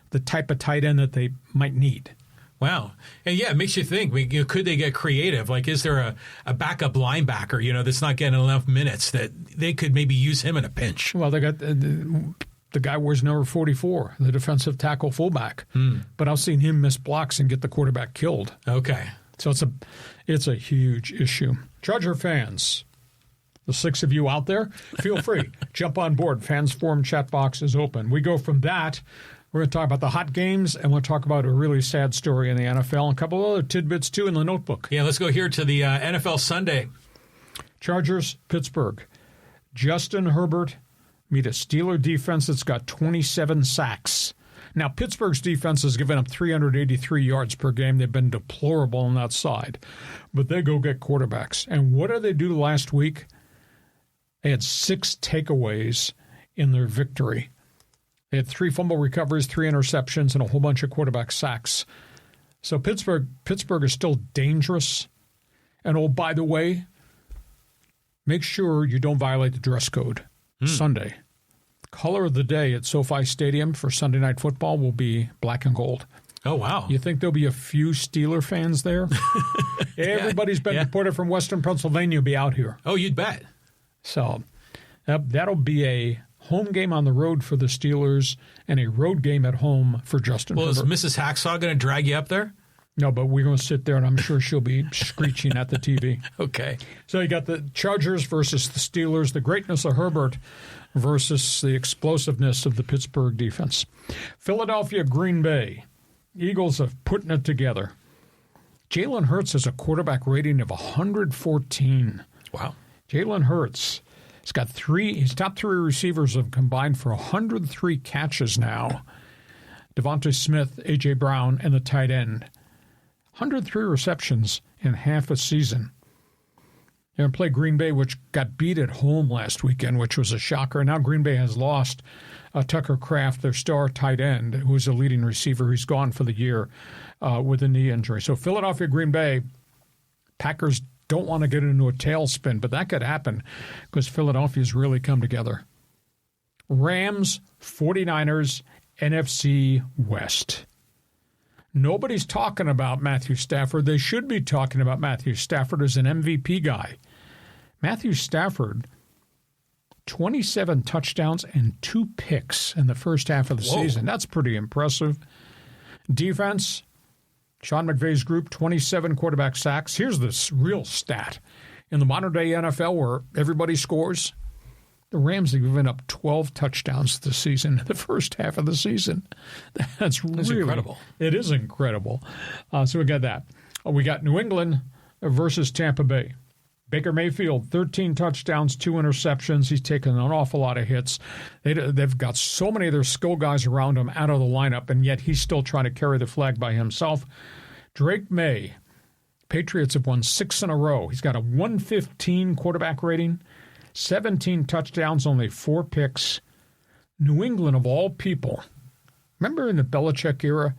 the type of tight end that they might need. Wow. And yeah, it makes you think, could they get creative? Like, is there a backup linebacker, that's not getting enough minutes that they could maybe use him in a pinch? Well, they got the guy wears number 44, the defensive tackle fullback. But I've seen him miss blocks and get the quarterback killed. Okay. So it's a huge issue. Charger fans, the 6 of you out there, feel free. Jump on board. Fans Forum chat box is open. We go from that. We're going to talk about the hot games, and we'll talk about a really sad story in the NFL and a couple other tidbits, too, in the notebook. Yeah, let's go here to the NFL Sunday. Chargers, Pittsburgh. Justin Herbert meet a Steeler defense that's got 27 sacks. Now, Pittsburgh's defense has given up 383 yards per game. They've been deplorable on that side. But they go get quarterbacks. And what did they do last week? They had 6 takeaways in their victory. They had 3 fumble recoveries, 3 interceptions, and a whole bunch of quarterback sacks. So Pittsburgh is still dangerous. And, oh, by the way, make sure you don't violate the dress code Sunday. Color of the day at SoFi Stadium for Sunday Night Football will be black and gold. Oh, wow. You think there'll be a few Steeler fans there? Everybody's been reported from Western Pennsylvania will be out here. Oh, you'd bet. So that'll be a home game on the road for the Steelers and a road game at home for Justin Herbert. Well, is Mrs. Hacksaw going to drag you up there? No, but we're going to sit there, and I'm sure she'll be screeching at the TV. Okay. So you got the Chargers versus the Steelers, the greatness of Herbert versus the explosiveness of the Pittsburgh defense. Philadelphia, Green Bay. Eagles are putting it together. Jalen Hurts has a quarterback rating of 114. Wow. Jalen Hurts. He's got his top 3 receivers have combined for 103 catches now. Devontae Smith, A.J. Brown, and the tight end. 103 receptions in half a season. They're going to play Green Bay, which got beat at home last weekend, which was a shocker. Now Green Bay has lost Tucker Kraft, their star tight end, who's a leading receiver. He's gone for the year with a knee injury. So Philadelphia, Green Bay, Packers don't want to get into a tailspin, but that could happen because Philadelphia's really come together. Rams, 49ers, NFC West. Nobody's talking about Matthew Stafford. They should be talking about Matthew Stafford as an MVP guy. Matthew Stafford, 27 touchdowns and 2 picks in the first half of the season. That's pretty impressive. Defense, Sean McVay's group, 27 quarterback sacks. Here's this real stat. In the modern-day NFL where everybody scores, the Rams have given up 12 touchdowns this season in the first half of the season. That's really incredible. It is incredible. So we got that. We got New England versus Tampa Bay. Baker Mayfield, 13 touchdowns, 2 interceptions. He's taken an awful lot of hits. They've got so many of their skill guys around him out of the lineup, and yet he's still trying to carry the flag by himself. Drake May, Patriots have won 6 in a row. He's got a 115 quarterback rating, 17 touchdowns, only 4 picks. New England, of all people. Remember in the Belichick era,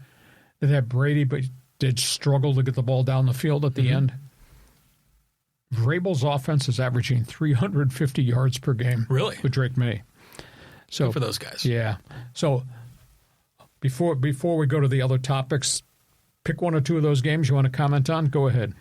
they had Brady, but did struggle to get the ball down the field at the end? Vrabel's offense is averaging 350 yards per game. Really? With Drake May. So good for those guys. Yeah. So before we go to the other topics, pick one or two of those games you want to comment on. Go ahead.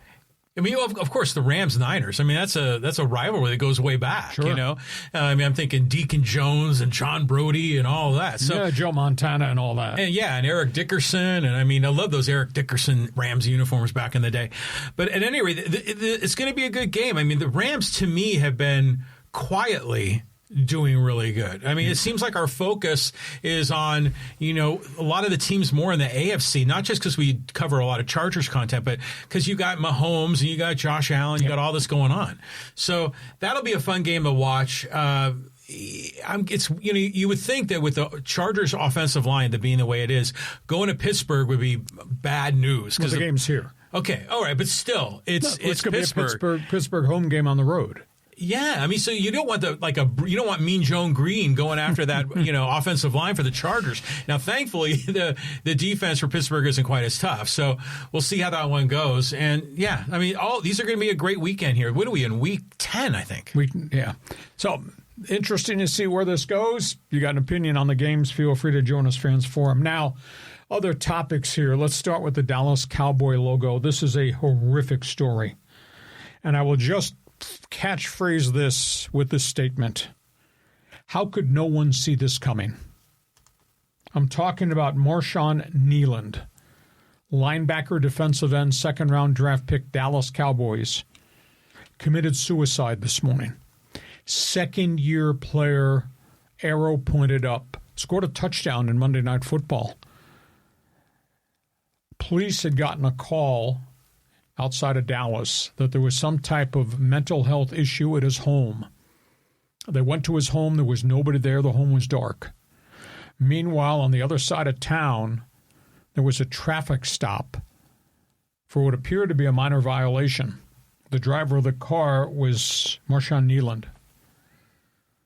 I mean, of course, the Rams-Niners. I mean, that's a rivalry that goes way back. Sure. You know, I mean, I'm thinking Deacon Jones and John Brody and all that. So yeah, Joe Montana and all that. And Eric Dickerson, and I mean, I love those Eric Dickerson Rams uniforms back in the day. But at any rate, it's going to be a good game. I mean, the Rams to me have been quietly doing really good. I mean, it seems like our focus is on, a lot of the teams more in the AFC, not just because we cover a lot of Chargers content, but because you got Mahomes and you got Josh Allen, you got all this going on. So that'll be a fun game to watch. You would think that with the Chargers offensive line being the way it is, going to Pittsburgh would be bad news. Because the game's here. Okay. All right. But still, it's Pittsburgh. Be a Pittsburgh home game on the road. Yeah, I mean, so you don't want you don't want Mean Joe Green going after that offensive line for the Chargers. Now, thankfully, the defense for Pittsburgh isn't quite as tough, so we'll see how that one goes. And yeah, I mean, these are going to be a great weekend here. What are we in week 10? I think. So interesting to see where this goes. You got an opinion on the games? Feel free to join us, Fans Forum. Now, other topics here. Let's start with the Dallas Cowboy logo. This is a horrific story, and I will just catchphrase this with this statement. How could no one see this coming? I'm talking about Marshawn Kneeland, linebacker, defensive end, second-round draft pick, Dallas Cowboys, committed suicide this morning. Second-year player, arrow pointed up, scored a touchdown in Monday Night Football. Police had gotten a call outside of Dallas that there was some type of mental health issue at his home. They went to his home. There was nobody there. The home was dark. Meanwhile, on the other side of town, there was a traffic stop for what appeared to be a minor violation. The driver of the car was Marshawn Kneeland.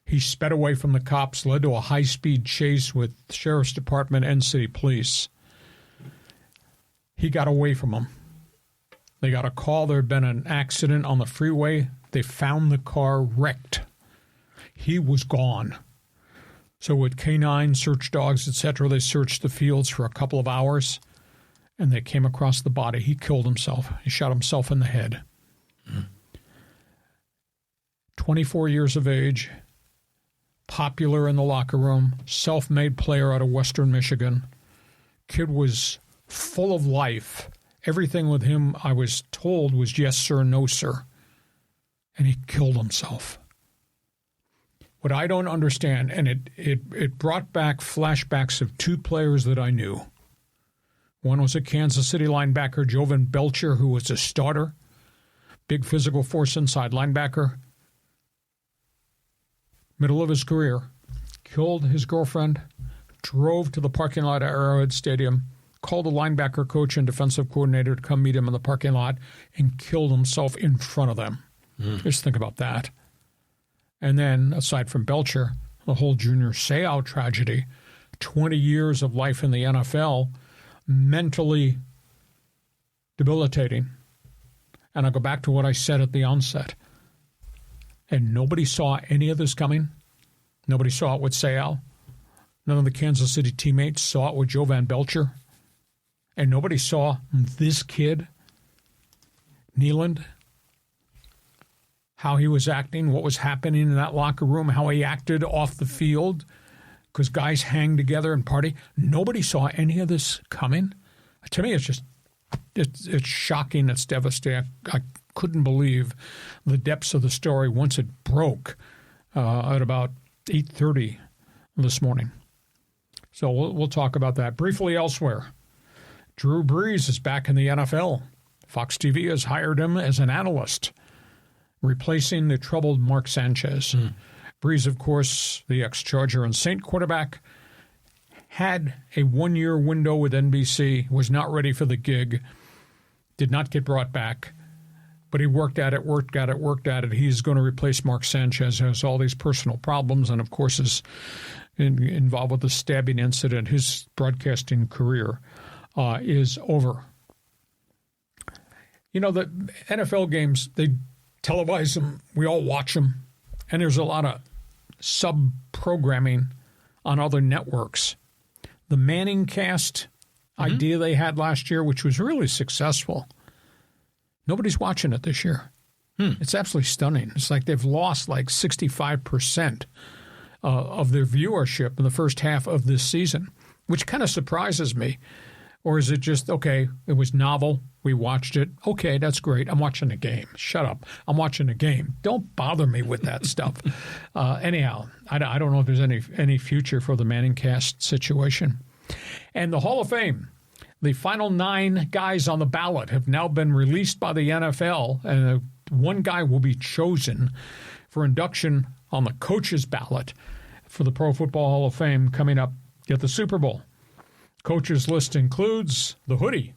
He sped away from the cops, led to a high-speed chase with the Sheriff's Department and City Police. He got away from them. They got a call there had been an accident on the freeway. They found the car wrecked. He was gone. So with canine search dogs, etc., they searched the fields for a couple of hours, and they came across the body. He killed himself. He shot himself in the head. 24 years of age, popular in the locker room, self-made player out of Western Michigan. Kid was full of life. Everything with him, I was told, was yes, sir, no, sir. And he killed himself. What I don't understand, and it brought back flashbacks of two players that I knew. One was a Kansas City linebacker, Jovan Belcher, who was a starter, big physical force inside linebacker. Middle of his career, killed his girlfriend, drove to the parking lot at Arrowhead Stadium, called a linebacker coach and defensive coordinator to come meet him in the parking lot, and killed himself in front of them. Just think about that. And then, aside from Belcher, the whole Junior Seau tragedy, 20 years of life in the NFL, mentally debilitating. And I'll go back to what I said at the onset. And nobody saw any of this coming. Nobody saw it with Seau. None of the Kansas City teammates saw it with Jovan Belcher. And nobody saw this kid, Kneeland, how he was acting, what was happening in that locker room, how he acted off the field, because guys hang together and party. Nobody saw any of this coming. To me, it's just, it's shocking. It's devastating. I couldn't believe the depths of the story once it broke at about 8:30 this morning. So we'll talk about that briefly elsewhere. Drew Brees is back in the NFL. Fox TV has hired him as an analyst, replacing the troubled Mark Sanchez. Brees, of course, the ex-Charger and Saint quarterback, had a one-year window with NBC, was not ready for the gig, did not get brought back. But he worked at it. He's going to replace Mark Sanchez, who has all these personal problems and, of course, is involved with the stabbing incident. His broadcasting career is over. You know, the NFL games, they televise them. We all watch them. And there's a lot of sub-programming on other networks. The MANNINGCAST idea they had last year, which was really successful, nobody's watching it this year. It's absolutely stunning. It's like they've lost like 65% of their viewership in the first half of this season, which kind of surprises me. Or is it just, okay, it was novel, we watched it, okay, that's great, I'm watching a game. Shut up, I'm watching a game. Don't bother me with that stuff. Anyhow, I don't know if there's any future for the MANNINGCAST situation. And the Hall of Fame, the final 9 guys on the ballot have now been released by the NFL, and one guy will be chosen for induction on the coaches' ballot for the Pro Football Hall of Fame coming up at the Super Bowl. Coaches' list includes the Hoodie,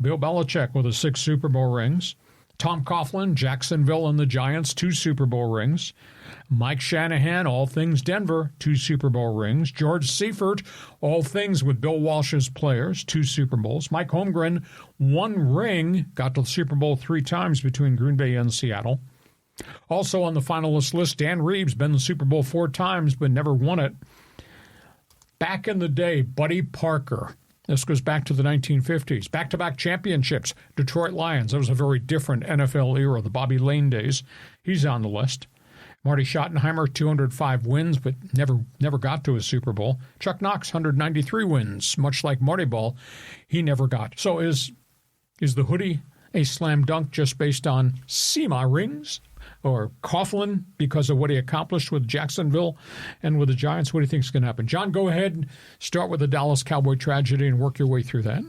Bill Belichick with 6 Super Bowl rings, Tom Coughlin, Jacksonville and the Giants, 2 Super Bowl rings, Mike Shanahan, all things Denver, 2 Super Bowl rings, George Seifert, all things with Bill Walsh's players, 2 Super Bowls, Mike Holmgren, 1 ring, got to the Super Bowl 3 times between Green Bay and Seattle. Also on the finalist list, Dan Reeves, been to the Super Bowl 4 times but never won it. Back in the day, Buddy Parker. This goes back to the 1950s. Back-to-back championships. Detroit Lions. That was a very different NFL era, the Bobby Lane days. He's on the list. Marty Schottenheimer, 205 wins, but never got to a Super Bowl. Chuck Knox, 193 wins. Much like Marty Ball, he never got. So is the Hoodie a slam dunk just based on SEMA rings? Or Coughlin because of what he accomplished with Jacksonville and with the Giants? What do you think is going to happen? John, go ahead and start with the Dallas Cowboy tragedy and work your way through that.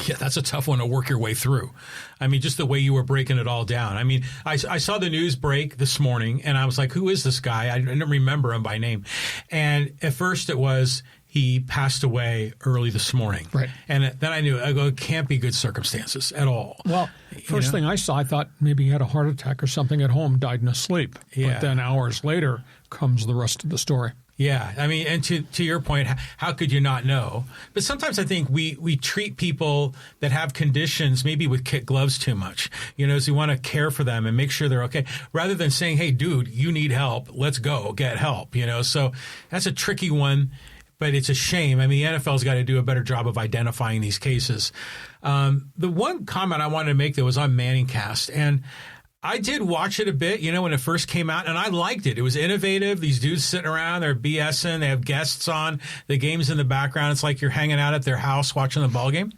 Yeah, that's a tough one to work your way through. I mean, just the way you were breaking it all down. I mean, I saw the news break this morning, and I was like, who is this guy? I didn't remember him by name. And at first it was he passed away early this morning. Right. And then I knew, it can't be good circumstances at all. Well, first thing I saw, I thought maybe he had a heart attack or something at home, died in his sleep. Yeah. But then hours later comes the rest of the story. Yeah, I mean, and to your point, how could you not know? But sometimes I think we treat people that have conditions maybe with kid gloves too much. You know, so you want to care for them and make sure they're okay, rather than saying, hey, dude, you need help. Let's go get help, you know. So that's a tricky one. But it's a shame. I mean, the NFL's got to do a better job of identifying these cases. The one comment I wanted to make that was on MANNINGCAST, and I did watch it a bit, you know, when it first came out, and I liked it. It was innovative. These dudes sitting around, they're BSing, they have guests on, the game's in the background. It's like you're hanging out at their house watching the ball game.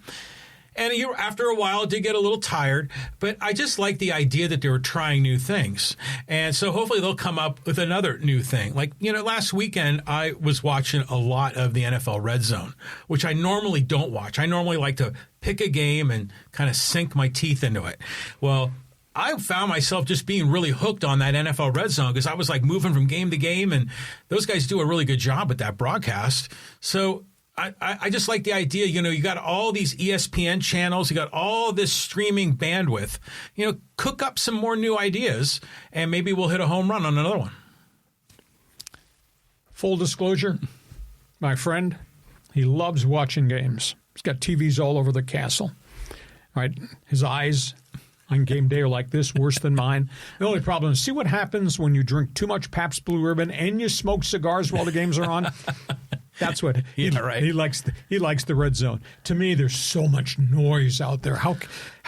And after a while, it did get a little tired, but I just like the idea that they were trying new things. And so hopefully they'll come up with another new thing. Like, you know, last weekend, I was watching a lot of the NFL Red Zone, which I normally don't watch. I normally like to pick a game and kind of sink my teeth into it. Well, I found myself just being really hooked on that NFL Red Zone because I was like moving from game to game, and those guys do a really good job with that broadcast. So I just like the idea, you know, you got all these ESPN channels, you got all this streaming bandwidth, you know, cook up some more new ideas, and maybe we'll hit a home run on another one. Full disclosure, my friend, he loves watching games. He's got TVs all over the castle, right? His eyes on game day are like this, worse than mine. The only problem is, see what happens when you drink too much Pabst Blue Ribbon and you smoke cigars while the games are on? That's what he likes. He likes the Red Zone. To me, there's so much noise out there. How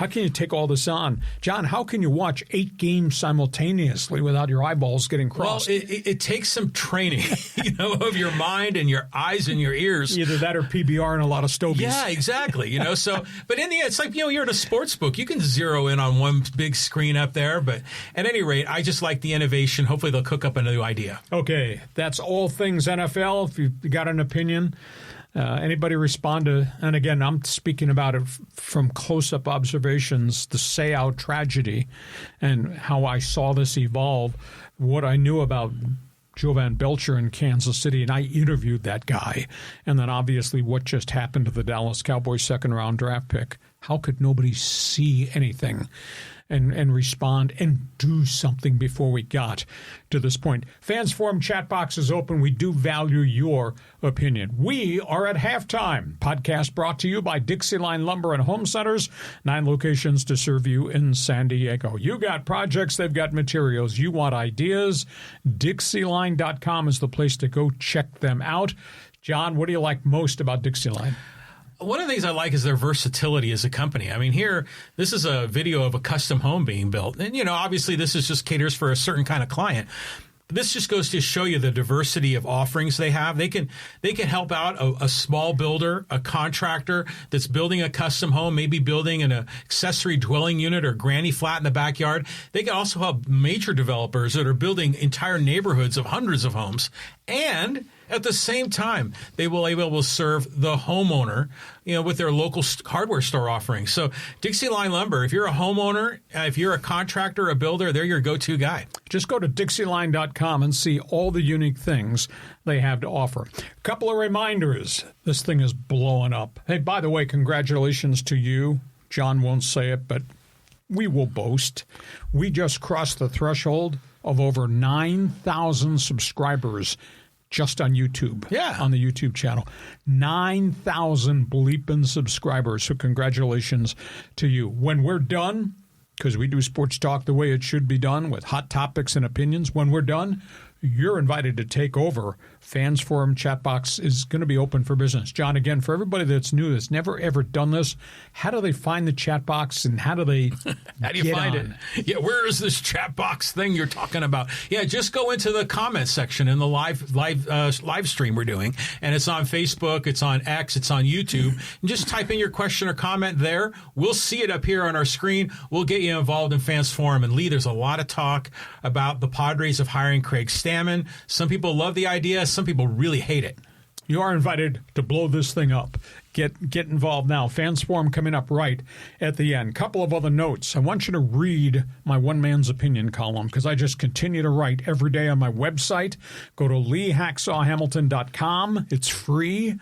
can you take all this on, John? How can you watch 8 games simultaneously without your eyeballs getting crossed? Well, it takes some training, you know, of your mind and your eyes and your ears. Either that or PBR and a lot of stogies. Yeah, exactly. You know, so but in the end, it's like, you know, you're at a sports book. You can zero in on one big screen up there. But at any rate, I just like the innovation. Hopefully, they'll cook up a new idea. Okay, that's all things NFL. If you've got an opinion, anybody respond to, and again, I'm speaking about it from close-up observations, the SEAHAWKS tragedy and how I saw this evolve, what I knew about Jovan Belcher in Kansas City, and I interviewed that guy. And then obviously what just happened to the Dallas Cowboys second-round draft pick. How could nobody see anything and respond and do something before we got to this point? Fans Forum chat box is open. We do value your opinion. We are at halftime. Podcast brought to you by DIXIELINE Lumber and Home Centers. 9 locations to serve you in San Diego. You got projects, they've got materials. You want ideas? DIXIELINE.com is the place to go. Check them out. John, what do you like most about DIXIELINE? One of the things I like is their versatility as a company. I mean, here, this is a video of a custom home being built. And, obviously this is just caters for a certain kind of client. This just goes to show you the diversity of offerings they have. They can help out a small builder, a contractor that's building a custom home, maybe building an accessory dwelling unit or granny flat in the backyard. They can also help major developers that are building entire neighborhoods of hundreds of homes. And at the same time, they will be able to serve the homeowner, with their local hardware store offerings. So DIXIELINE Lumber, if you're a homeowner, if you're a contractor, a builder, they're your go-to guy. Just go to DIXIELINE.com and see all the unique things they have to offer. A couple of reminders. This thing is blowing up. Hey, by the way, congratulations to you. John won't say it, but we will boast. We just crossed the threshold of over 9,000 subscribers just on YouTube. Yeah. On the YouTube channel. 9,000 bleeping subscribers. So congratulations to you. When we're done, because we do sports talk the way it should be done with hot topics and opinions, when we're done, you're invited to take over. Fans Forum chat box is going to be open for business. John, again, for everybody that's new, that's never, ever done this, how do they find the chat box and how do they how do you find it? Yeah, where is this chat box thing you're talking about? Yeah, just go into the comments section in the live stream we're doing, and it's on Facebook, it's on X, it's on YouTube. And just type in your question or comment there. We'll see it up here on our screen. We'll get you involved in Fans Forum. And Lee, there's a lot of talk about the Padres of hiring Craig Stammen. Some people love the idea. Some people really hate it. You are invited to blow this thing up. Get involved now. Fans Forum coming up right at the end. Couple of other notes. I want you to read my One Man's Opinion column because I just continue to write every day on my website. Go to LeeHacksawHamilton.com. It's free.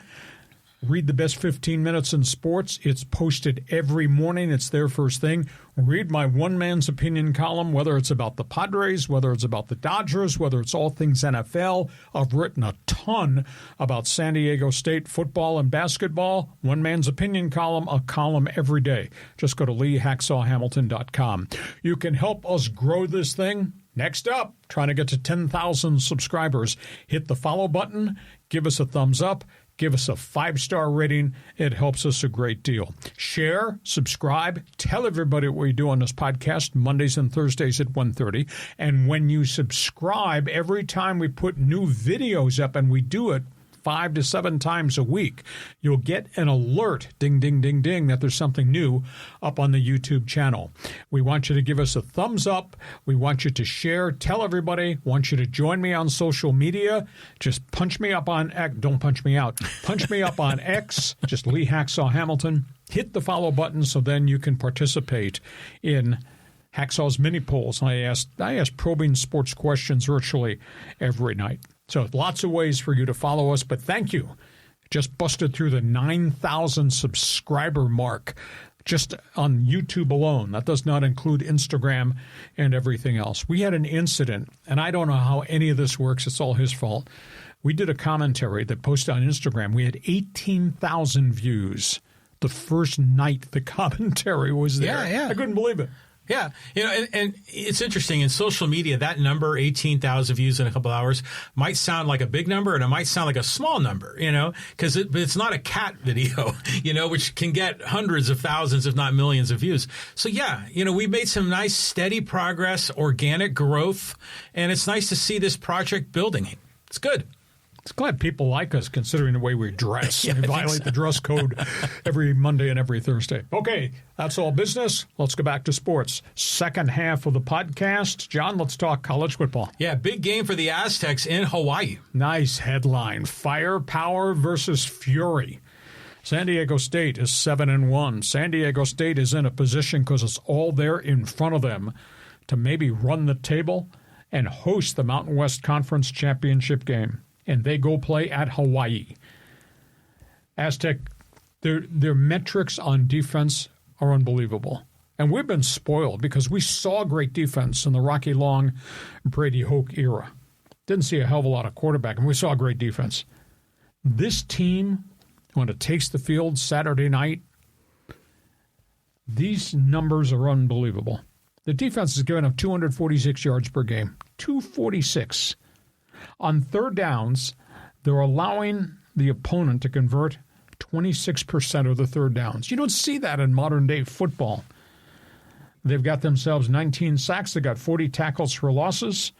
Read the best 15 minutes in sports. It's posted every morning. It's there first thing. Read my One Man's Opinion column, whether it's about the Padres, whether it's about the Dodgers, whether it's all things NFL. I've written a ton about San Diego State football and basketball. One Man's Opinion column, a column every day. Just go to LeeHacksawHamilton.com. You can help us grow this thing. Next up, trying to get to 10,000 subscribers. Hit the follow button. Give us a thumbs up. Give us a 5-star rating. It helps us a great deal. Share, subscribe, tell everybody what we do on this podcast Mondays and Thursdays at 1:30. And when you subscribe, every time we put new videos up, and we do it 5 to 7 times a week, you'll get an alert, ding, ding, ding, ding, that there's something new up on the YouTube channel. We want you to give us a thumbs up. We want you to share, tell everybody. Want you to join me on social media. Just punch me up on X. Don't punch me out. Punch me up on X, just Lee Hacksaw Hamilton. Hit the follow button so then you can participate in Hacksaw's mini polls. I ask probing sports questions virtually every night. So lots of ways for you to follow us, but thank you. Just busted through the 9,000 subscriber mark just on YouTube alone. That does not include Instagram and everything else. We had an incident, and I don't know how any of this works. It's all his fault. We did a commentary that posted on Instagram. We had 18,000 views the first night the commentary was there. Yeah. I couldn't believe it. Yeah. And it's interesting. In social media, that number, 18,000 views in a couple hours, might sound like a big number and it might sound like a small number, because it's not a cat video, which can get hundreds of thousands, if not millions of views. So, yeah, we've made some nice, steady progress, organic growth, and it's nice to see this project building. It's good. It's glad people like us considering the way we dress. Yeah, we violate the dress code every Monday and every Thursday. Okay, that's all business. Let's go back to sports. Second half of the podcast. John, let's talk college football. Yeah, big game for the Aztecs in Hawaii. Nice headline. Firepower versus fury. San Diego State is 7-1. San Diego State is in a position because it's all there in front of them to maybe run the table and host the Mountain West Conference Championship game. And they go play at Hawaii. Aztec, their metrics on defense are unbelievable. And we've been spoiled because we saw great defense in the Rocky Long, Brady Hoke era. Didn't see a hell of a lot of quarterback, and we saw great defense. This team, when it takes the field Saturday night, these numbers are unbelievable. The defense is giving up 246 yards per game. 246. On third downs, they're allowing the opponent to convert 26% of the third downs. You don't see that in modern-day football. They've got themselves 19 sacks. They've got 40 tackles for losses.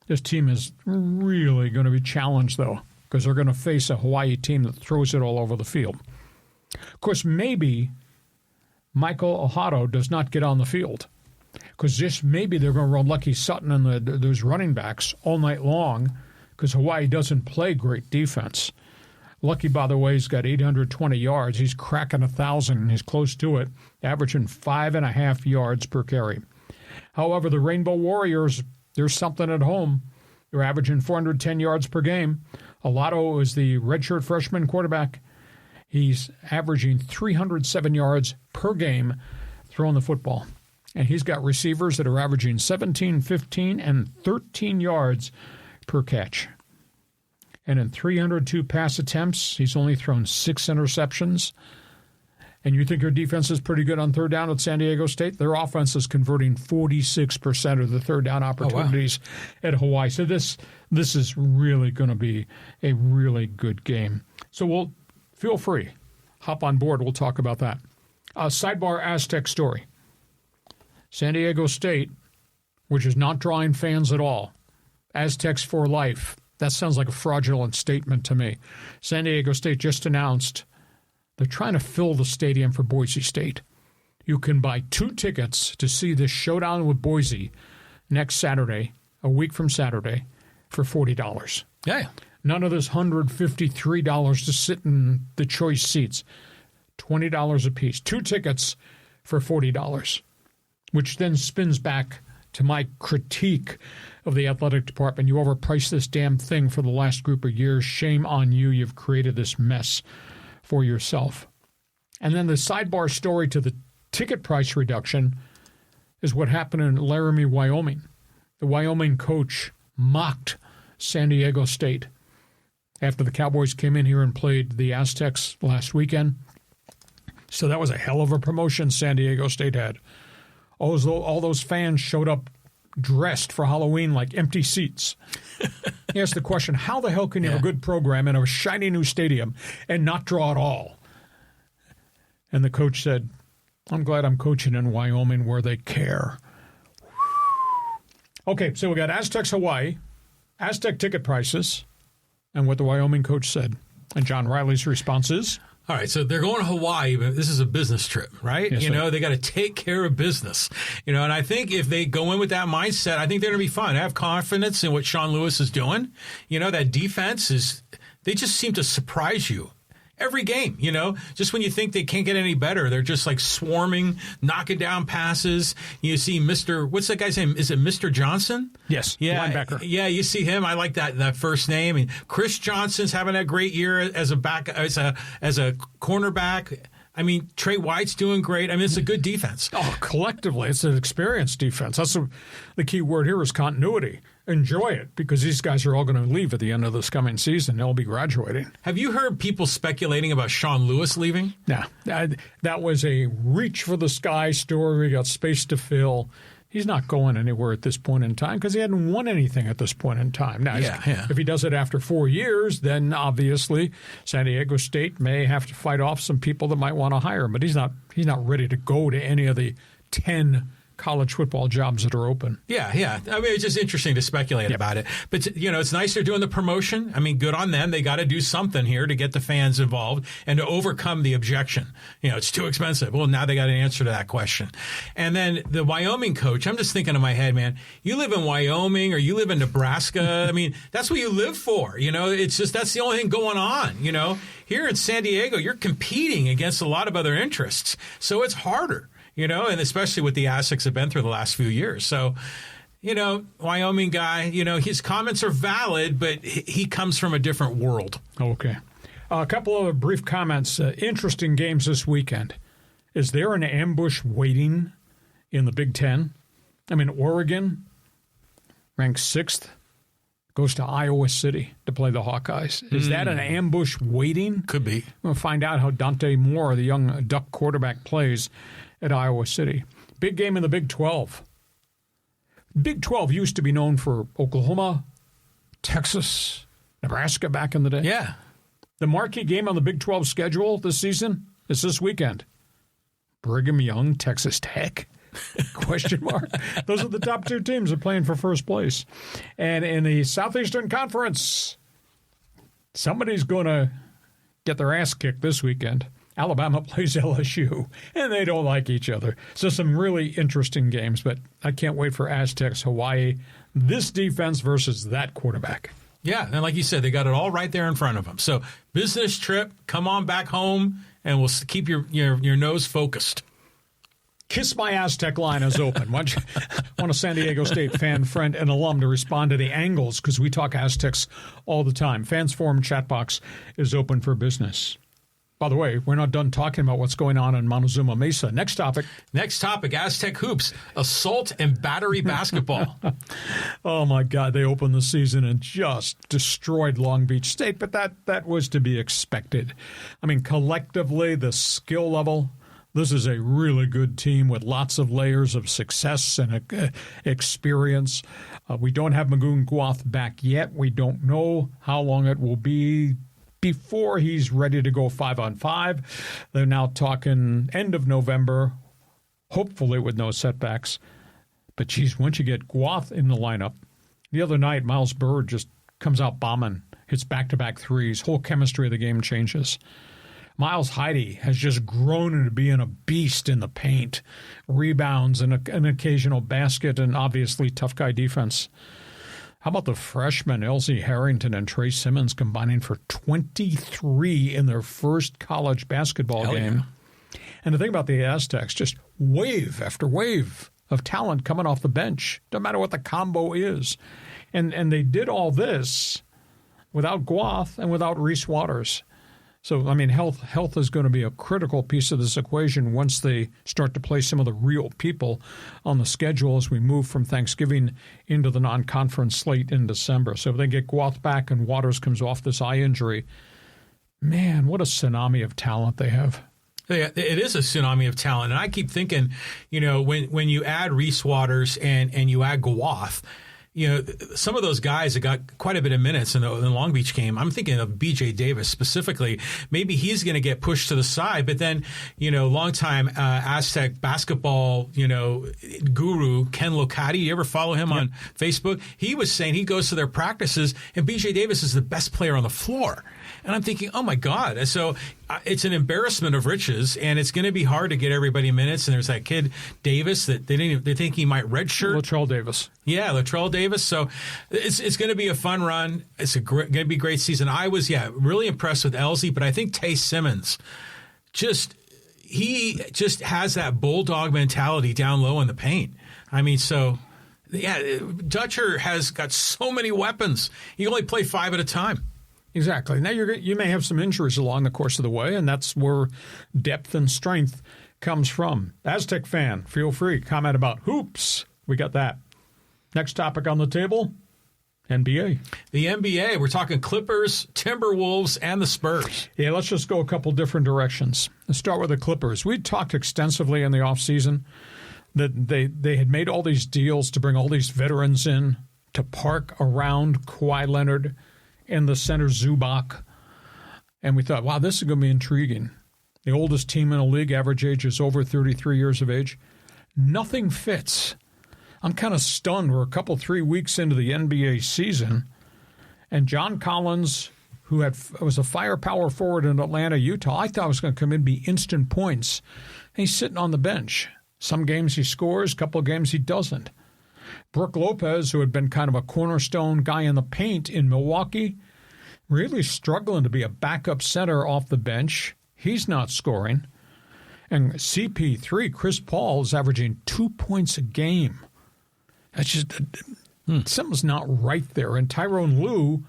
This team is really going to be challenged, though, because they're going to face a Hawaii team that throws it all over the field. Of course, maybe Michael Ohado does not get on the field, because just maybe they're going to run Lucky Sutton and those running backs all night long, because Hawaii doesn't play great defense. Lucky, by the way, has got 820 yards. He's cracking 1,000. He's close to it, averaging 5.5 yards per carry. However, the Rainbow Warriors, there's something at home. They're averaging 410 yards per game. Olato is the redshirt freshman quarterback. He's averaging 307 yards per game throwing the football. And he's got receivers that are averaging 17, 15, and 13 yards per catch. And in 302 pass attempts, he's only thrown 6 interceptions. And you think your defense is pretty good on third down at San Diego State? Their offense is converting 46% of the third down opportunities at Hawaii. So this is really going to be a really good game. So feel free. Hop on board. We'll talk about that. Sidebar Aztec story. San Diego State, which is not drawing fans at all. Aztecs for life. That sounds like a fraudulent statement to me. San Diego State just announced they're trying to fill the stadium for Boise State. You can buy 2 tickets to see this showdown with Boise next Saturday, a week from Saturday, for $40. Yeah. None of this $153 to sit in the choice seats. $20 a piece. 2 tickets for $40, which then spins back to my critique of the athletic department. You overpriced this damn thing for the last group of years. Shame on you. You've created this mess for yourself. And then the sidebar story to the ticket price reduction is what happened in Laramie, Wyoming. The Wyoming coach mocked San Diego State after the Cowboys came in here and played the Aztecs last weekend. So that was a hell of a promotion San Diego State had. All those fans showed up dressed for Halloween like empty seats. He asked the question, how the hell can you have a good program in a shiny new stadium and not draw at all? And the coach said, I'm glad I'm coaching in Wyoming where they care. Okay, so we got Aztecs Hawaii, Aztec ticket prices, and what the Wyoming coach said. And John Riley's response is? All right, so they're going to Hawaii, but this is a business trip, right? Yes, they got to take care of business. And I think if they go in with that mindset, I think they're going to be fine. I have confidence in what Sean Lewis is doing. That defense they just seem to surprise you every game, just when you think they can't get any better, they're just like swarming, knocking down passes. You see what's that guy's name? Is it Mr. Johnson? Yes, yeah, linebacker. Yeah, you see him. I like that first name. And Chris Johnson's having a great year as a cornerback. I mean, Trey White's doing great. I mean, it's a good defense. Oh, collectively, it's an experienced defense. That's the key word here is continuity. Enjoy it, because these guys are all going to leave at the end of this coming season. They'll be graduating. Have you heard people speculating about Sean Lewis leaving? No. That was a reach for the sky story. We got space to fill. He's not going anywhere at this point in time because he hadn't won anything at this point in time. Now, if he does it after 4 years, then obviously San Diego State may have to fight off some people that might want to hire him. But he's not ready to go to any of the 10 college football jobs that are open. Yeah. I mean, it's just interesting to speculate about it. But, it's nice they're doing the promotion. I mean, good on them. They got to do something here to get the fans involved and to overcome the objection. It's too expensive. Well, now they got an answer to that question. And then the Wyoming coach, I'm just thinking in my head, man, you live in Wyoming or you live in Nebraska. I mean, that's what you live for. It's just that's the only thing going on. Here in San Diego, you're competing against a lot of other interests. So it's harder. And especially what the Aztecs have been through the last few years. So, Wyoming guy, his comments are valid, but he comes from a different world. Okay. A couple other brief comments. Interesting games this weekend. Is there an ambush waiting in the Big Ten? I mean, Oregon, ranked 6th, goes to Iowa City to play the Hawkeyes. Is that an ambush waiting? Could be. We'll find out how Dante Moore, the young Duck quarterback, plays at Iowa City. Big game in the Big 12. Big 12 used to be known for Oklahoma, Texas, Nebraska back in the day. Yeah. The marquee game on the Big 12 schedule this season is this weekend. Brigham Young, Texas Tech? Question mark. Those are the top 2 teams that are playing for first place. And in the Southeastern Conference, somebody's going to get their ass kicked this weekend. Alabama plays LSU, and they don't like each other. So some really interesting games, but I can't wait for Aztecs, Hawaii, this defense versus that quarterback. Yeah, and like you said, they got it all right there in front of them. So business trip, come on back home, and we'll keep your nose focused. Kiss My Aztec line is open. Want a San Diego State fan, friend, and alum to respond to the angles, because we talk Aztecs all the time. Fans Forum chat box is open for business. By the way, we're not done talking about what's going on in Montezuma Mesa. Next topic, Aztec Hoops, assault and battery basketball. Oh, my God. They opened the season and just destroyed Long Beach State, but that was to be expected. I mean, collectively, the skill level, this is a really good team with lots of layers of success and experience. We don't have Magoon Guath back yet. We don't know how long it will be before he's ready to go 5-on-5. They're now talking end of November, hopefully with no setbacks. But, geez, once you get Guath in the lineup, the other night, Miles Bird just comes out bombing, hits back-to-back threes. Whole chemistry of the game changes. Miles Heide has just grown into being a beast in the paint, rebounds and an occasional basket, and obviously tough guy defense. How about the freshmen, Elsie Harrington and Trey Simmons, combining for 23 in their first college basketball game? Yeah. And the thing about the Aztecs, just wave after wave of talent coming off the bench, no matter what the combo is. And they did all this without Guath and without Reese Waters. So, I mean, health is going to be a critical piece of this equation once they start to play some of the real people on the schedule as we move from Thanksgiving into the non-conference slate in December. So if they get Guath back and Waters comes off this eye injury, man, what a tsunami of talent they have. It is a tsunami of talent. And I keep thinking, when you add Reese Waters and you add Guath, some of those guys that got quite a bit of minutes in the Long Beach game, I'm thinking of B.J. Davis specifically. Maybe he's going to get pushed to the side, but then, longtime Aztec basketball, guru Ken Locati, you ever follow him on Facebook? He was saying he goes to their practices, and B.J. Davis is the best player on the floor. And I'm thinking, oh, my God. And so it's an embarrassment of riches, and it's going to be hard to get everybody minutes. And there's that kid, Davis, that they think he might redshirt. Latrell Davis. Yeah, Latrell Davis. So it's going to be a fun run. It's going to be a great season. I was, really impressed with Elsie, but I think Tay Simmons he just has that bulldog mentality down low in the paint. I mean, Dutcher has got so many weapons. You only play 5 at a time. Exactly. Now you may have some injuries along the course of the way, and that's where depth and strength comes from. Aztec fan, feel free. Comment about hoops. We got that. Next topic on the table, NBA. The NBA. We're talking Clippers, Timberwolves, and the Spurs. Yeah, let's just go a couple different directions. Let's start with the Clippers. We talked extensively in the offseason that they had made all these deals to bring all these veterans in to park around Kawhi Leonard and the center Zubac. And we thought, wow, this is going to be intriguing. The oldest team in the league, average age is over 33 years of age. Nothing fits. I'm kind of stunned. We're 3 weeks into the NBA season, and John Collins, who was a firepower forward in Atlanta, Utah, I thought was going to come in and be instant points. And he's sitting on the bench. Some games he scores, a couple of games he doesn't. Brook Lopez, who had been kind of a cornerstone guy in the paint in Milwaukee, really struggling to be a backup center off the bench. He's not scoring. And CP3, Chris Paul, is averaging 2 points a game. That's just something's not right there. And Tyrone Lue,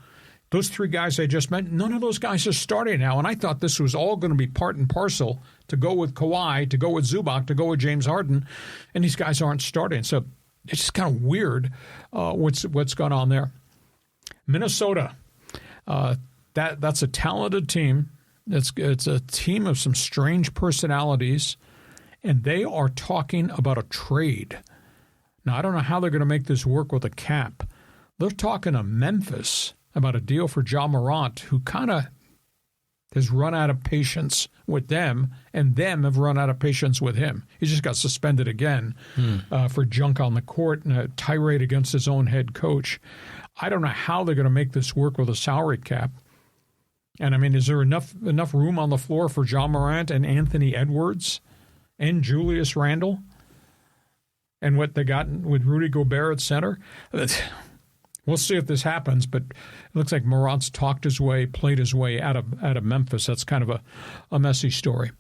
those three guys I just mentioned, none of those guys are starting now. And I thought this was all going to be part and parcel to go with Kawhi, to go with Zubac, to go with James Harden, and these guys aren't starting. So it's just kind of weird what's going on there. Minnesota, that's a talented team. It's a team of some strange personalities, and they are talking about a trade. Now, I don't know how they're going to make this work with a cap. They're talking to Memphis about a deal for Ja Morant, who kind of has run out of patience with them, and them have run out of patience with him. He just got suspended again for junk on the court and a tirade against his own head coach. I don't know how they're going to make this work with a salary cap. And, I mean, is there enough room on the floor for Ja Morant and Anthony Edwards and Julius Randle? And what they got with Rudy Gobert at center? We'll see if this happens, but it looks like Morant's played his way out of Memphis. That's kind of a messy story.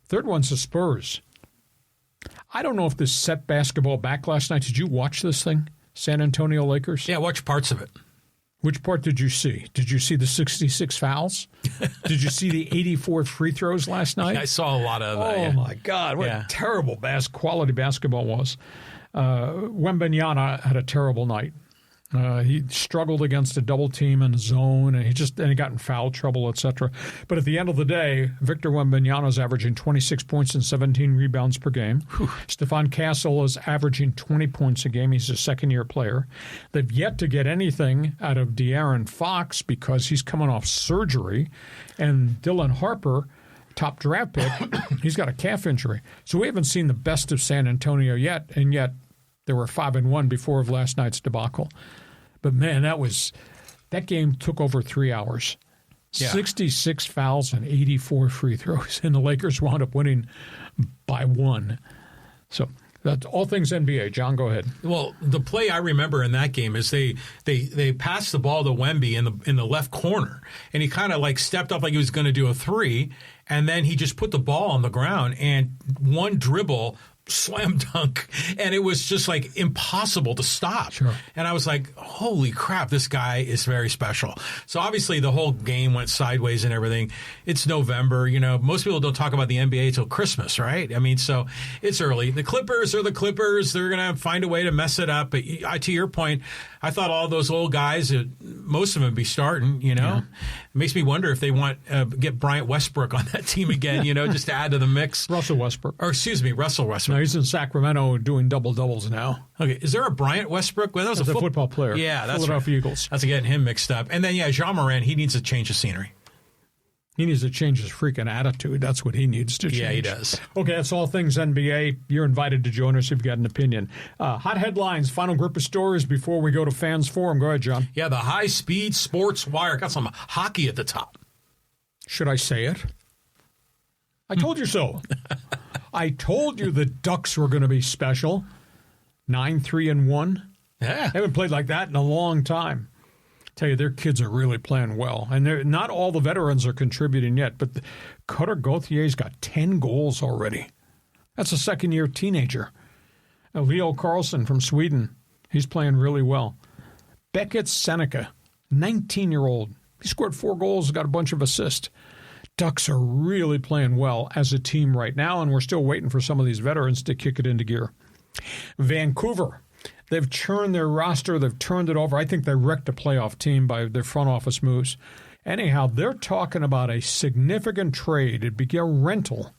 Third one's the Spurs. I don't know if this set basketball back last night. Did you watch this thing, San Antonio Lakers? Yeah, I watched parts of it. Which part did you see? Did you see the 66 fouls? Did you see the 84 free throws last night? I saw a lot of that. Oh, my God. What a terrible quality basketball was. Wembanyama had a terrible night. He struggled against a double team in zone, and he got in foul trouble, etc. But at the end of the day, Victor Wembanyama is averaging 26 points and 17 rebounds per game. Stephon Castle is averaging 20 points a game. He's a second-year player. They've yet to get anything out of De'Aaron Fox because he's coming off surgery, and Dylan Harper, top draft pick, he's got a calf injury. So we haven't seen the best of San Antonio yet, and yet they were 5-1 before last night's debacle. But, man, that game took over 3 hours. Yeah. 66 fouls and 84 free throws, and the Lakers wound up winning by 1. So that's all things NBA. John, go ahead. Well, the play I remember in that game is they passed the ball to Wemby in the left corner, and he kind of like stepped up like he was going to do a three, and then he just put the ball on the ground and one dribble, slam dunk, and it was just like impossible to stop. Sure. And I was like, holy crap, this guy is very special. So obviously the whole game went sideways and everything. It's November. Most people don't talk about the NBA till Christmas, right? I mean, so it's early. The Clippers are the Clippers. They're going to find a way to mess it up. But to your point, I thought all those old guys, most of them would be starting, Yeah. It makes me wonder if they want get Bryant Westbrook on that team again, just to add to the mix. Russell Westbrook. Or excuse me, Russell Westbrook. No, he's in Sacramento doing double-doubles now. Okay, is there a Bryant Westbrook? Well, that was a football player. Yeah, that's Philadelphia right. Eagles. That's getting him mixed up. And then, Ja Morant, he needs a change of scenery. He needs to change his freaking attitude. That's what he needs to change. Yeah, he does. Okay, that's all things NBA. You're invited to join us if you've got an opinion. Hot headlines, final group of stories before we go to Fans Forum. Go ahead, John. Yeah, the high-speed sports wire. Got some hockey at the top. Should I say it? I told you so. I told you the Ducks were going to be special. 9-3-1. Yeah. They haven't played like that in a long time. Tell you, their kids are really playing well. And not all the veterans are contributing yet, but Cutter Gauthier's got 10 goals already. That's a second-year teenager. Leo Carlson from Sweden, he's playing really well. Beckett Seneca, 19-year-old. He scored 4 goals, got a bunch of assists. Ducks are really playing well as a team right now, and we're still waiting for some of these veterans to kick it into gear. Vancouver, they've churned their roster. They've turned it over. I think they wrecked a playoff team by their front office moves. Anyhow, they're talking about a significant trade. It'd be a rental.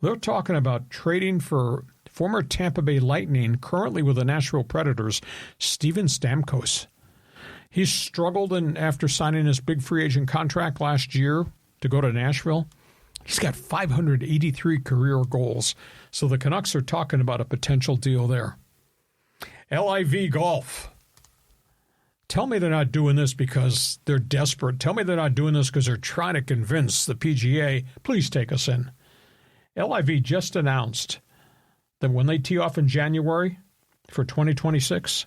They're talking about trading for former Tampa Bay Lightning, currently with the Nashville Predators, Steven Stamkos. He struggled after signing his big free agent contract last year to go to Nashville. He's got 583 career goals. So the Canucks are talking about a potential deal there. LIV Golf. Tell me they're not doing this because they're desperate. Tell me they're not doing this because they're trying to convince the PGA, please take us in. LIV just announced that when they tee off in January for 2026,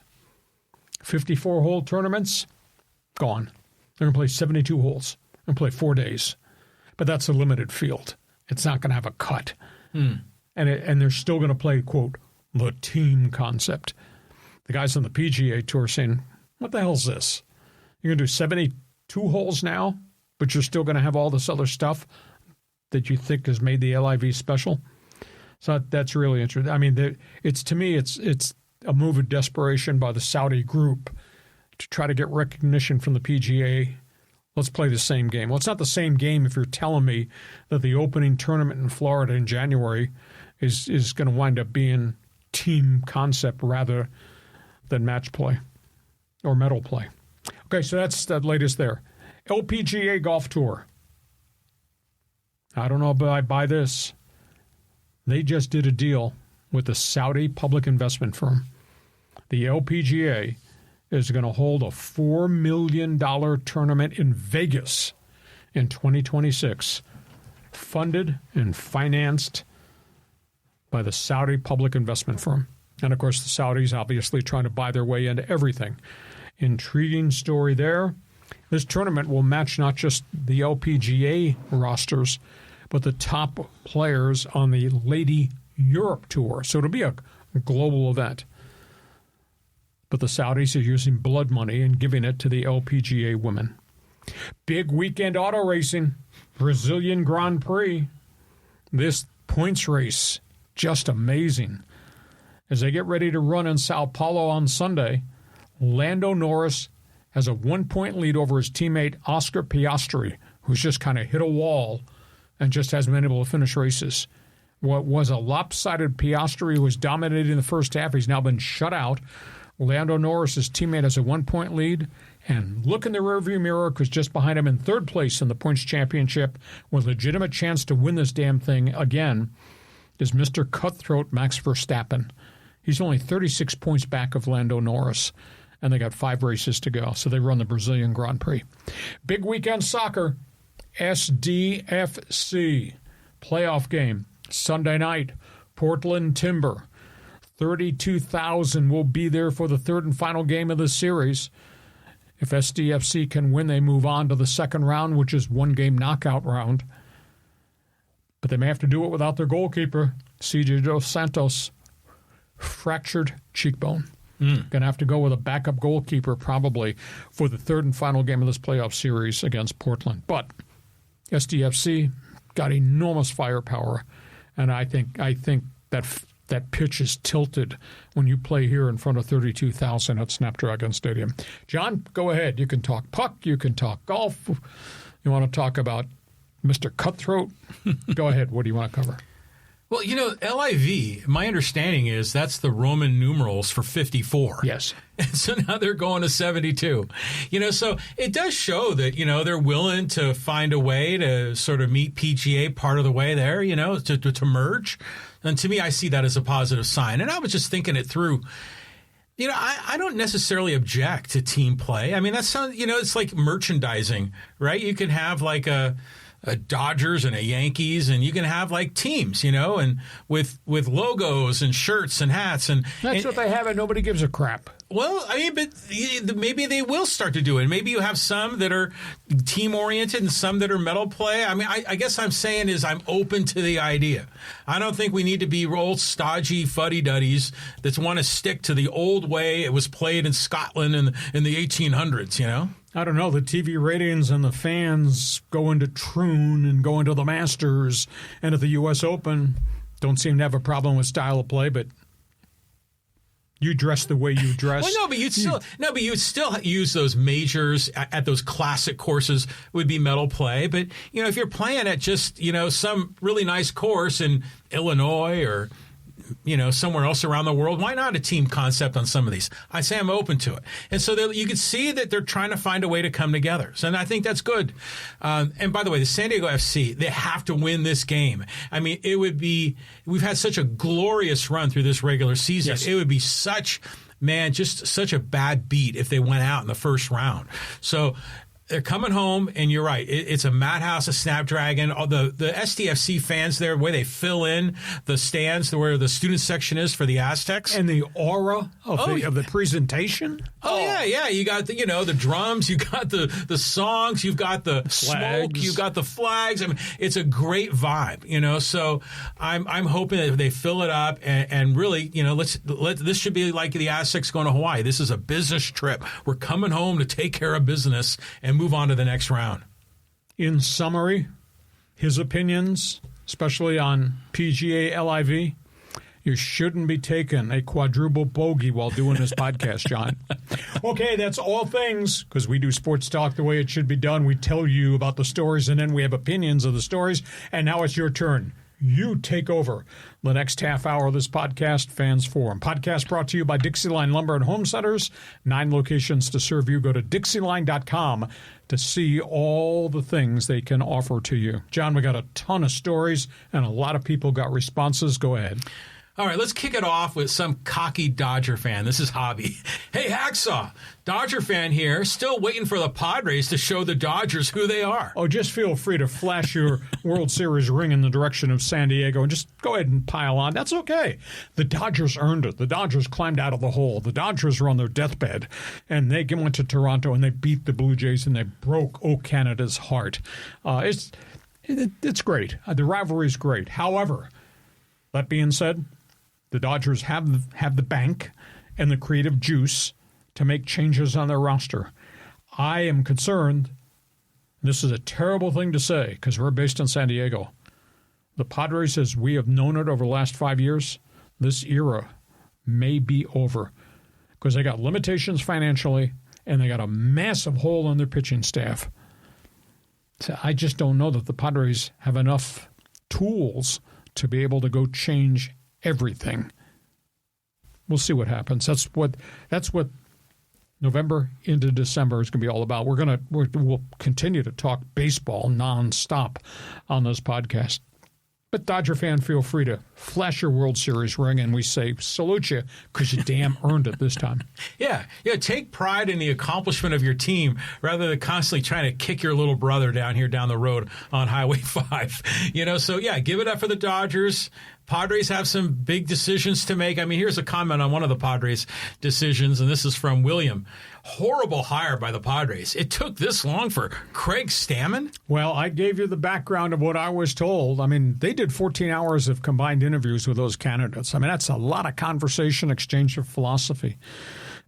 54-hole tournaments, gone. They're going to play 72 holes and play 4 days. But that's a limited field. It's not going to have a cut. And they're still going to play, quote, the team concept. the guys on the PGA Tour saying, what the hell's this? You're going to do 72 holes now, but you're still going to have all this other stuff that you think has made the LIV special? So that's really interesting. I mean, to me, it's a move of desperation by the Saudi group to try to get recognition from the PGA. Let's play the same game. Well, it's not the same game if you're telling me that the opening tournament in Florida in January is going to wind up being team concept rather than match play or medal play. Okay, so that's the latest there. LPGA Golf Tour. I don't know if I buy this. They just did a deal with the Saudi public investment firm. The LPGA is going to hold a $4 million tournament in Vegas in 2026, funded and financed by the Saudi public investment firm. And, of course, the Saudis obviously trying to buy their way into everything. Intriguing story there. This tournament will match not just the LPGA rosters, but the top players on the Lady Europe Tour. So it'll be a global event. But the Saudis are using blood money and giving it to the LPGA women. Big weekend auto racing, Brazilian Grand Prix. This points race, just amazing. As they get ready to run in Sao Paulo on Sunday, Lando Norris has a 1-point lead over his teammate Oscar Piastri, who's just kind of hit a wall and just hasn't been able to finish races. What was a lopsided Piastri who was dominating the first half, he's now been shut out. Lando Norris' teammate has a 1-point lead, and look in the rearview mirror because just behind him in third place in the points championship with a legitimate chance to win this damn thing again is Mr. Cutthroat Max Verstappen. He's only 36 points back of Lando Norris, and they got 5 races to go, so they run the Brazilian Grand Prix. Big weekend soccer, SDFC playoff game, Sunday night, Portland Timber. 32,000 will be there for the third and final game of the series. If SDFC can win, they move on to the second round, which is one-game knockout round. But they may have to do it without their goalkeeper, CJ Dos Santos, fractured cheekbone. Going to have to go with a backup goalkeeper probably for the third and final game of this playoff series against Portland. But SDFC got enormous firepower, and I think that pitch is tilted when you play here in front of 32,000 at Snapdragon Stadium. John, go ahead. You can talk puck. You can talk golf. You want to talk about Mr. Cutthroat? Go ahead. What do you want to cover? Well, LIV, my understanding is that's the Roman numerals for 54. Yes. And so now they're going to 72. So it does show that, they're willing to find a way to sort of meet PGA part of the way there, to merge. And to me, I see that as a positive sign. And I was just thinking it through. I don't necessarily object to team play. I mean, that sounds, it's like merchandising, right? You can have like a Dodgers and a Yankees, and you can have like teams, and with logos and shirts and hats. That's what they have, and nobody gives a crap. Well, I mean, but maybe they will start to do it. Maybe you have some that are team-oriented and some that are medal play. I mean, I guess I'm saying is I'm open to the idea. I don't think we need to be old, stodgy fuddy-duddies that want to stick to the old way it was played in Scotland in the 1800s, I don't know. The TV ratings and the fans go into Troon and go into the Masters and at the U.S. Open. Don't seem to have a problem with style of play, but you dress the way you dress. Well, no, but you'd still use those majors at those classic courses would be medal play. But if you're playing at just some really nice course in Illinois or somewhere else around the world, why not a team concept on some of these? I say I'm open to it. And so you can see that they're trying to find a way to come together. So, and I think that's good. And by the way, the San Diego FC, they have to win this game. I mean, we've had such a glorious run through this regular season. Yes. It would be just such a bad beat if they went out in the first round. So they're coming home, and you're right. It's a madhouse, a Snapdragon. All the SDFC fans there, where they fill in the stands, where the student section is for the Aztecs, and the aura of the presentation. Oh yeah. You got the drums, you got the songs, you've got the smoke, you've got the flags. I mean, it's a great vibe. So I'm hoping that they fill it up and really, this should be like the Aztecs going to Hawaii. This is a business trip. We're coming home to take care of business and move on to the next round. In summary, his opinions, especially on PGA LIV, you shouldn't be taking a quadruple bogey while doing this podcast, John. Okay, that's all things, because we do sports talk the way it should be done. We tell you about the stories, and then we have opinions of the stories. And now it's your turn. You take over the next half hour of this podcast, Fans Forum. Podcast brought to you by DIXIELINE Lumber and Home Centers. 9 locations to serve you. Go to DIXIELINE.com to see all the things they can offer to you. John, we got a ton of stories, and a lot of people got responses. Go ahead. All right, let's kick it off with some cocky Dodger fan. This is Hobby. Hey, Hacksaw, Dodger fan here, still waiting for the Padres to show the Dodgers who they are. Oh, just feel free to flash your World Series ring in the direction of San Diego and just go ahead and pile on. That's okay. The Dodgers earned it. The Dodgers climbed out of the hole. The Dodgers were on their deathbed, and they went to Toronto, and they beat the Blue Jays, and they broke Canada's heart. It's great. The rivalry's great. However, that being said, the Dodgers have the bank and the creative juice to make changes on their roster. I am concerned, this is a terrible thing to say because we're based in San Diego. The Padres, as we have known it over the last 5 years, this era may be over because they got limitations financially and they got a massive hole in their pitching staff. So I just don't know that the Padres have enough tools to be able to go change everything. We'll see what happens. That's what November into December is going to be all about. We'll continue to talk baseball nonstop on this podcast. But Dodger fan, feel free to flash your World Series ring, and we say salute you because you damn earned it this time. Yeah. Take pride in the accomplishment of your team rather than constantly trying to kick your little brother down the road on Highway 5. So give it up for the Dodgers. Padres have some big decisions to make. I mean, here's a comment on one of the Padres' decisions, and this is from William. Horrible hire by the Padres. It took this long for Craig Stammen? Well, I gave you the background of what I was told. I mean, they did 14 hours of combined interviews with those candidates. I mean, that's a lot of conversation, exchange of philosophy.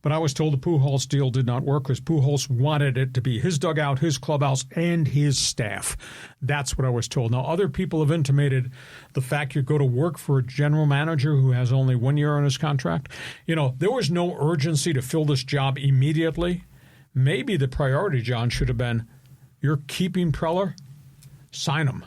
But I was told the Pujols deal did not work because Pujols wanted it to be his dugout, his clubhouse, and his staff. That's what I was told. Now, other people have intimated the fact you go to work for a general manager who has only 1 year on his contract. There was no urgency to fill this job immediately. Maybe the priority, John, should have been, you're keeping Preller, sign him.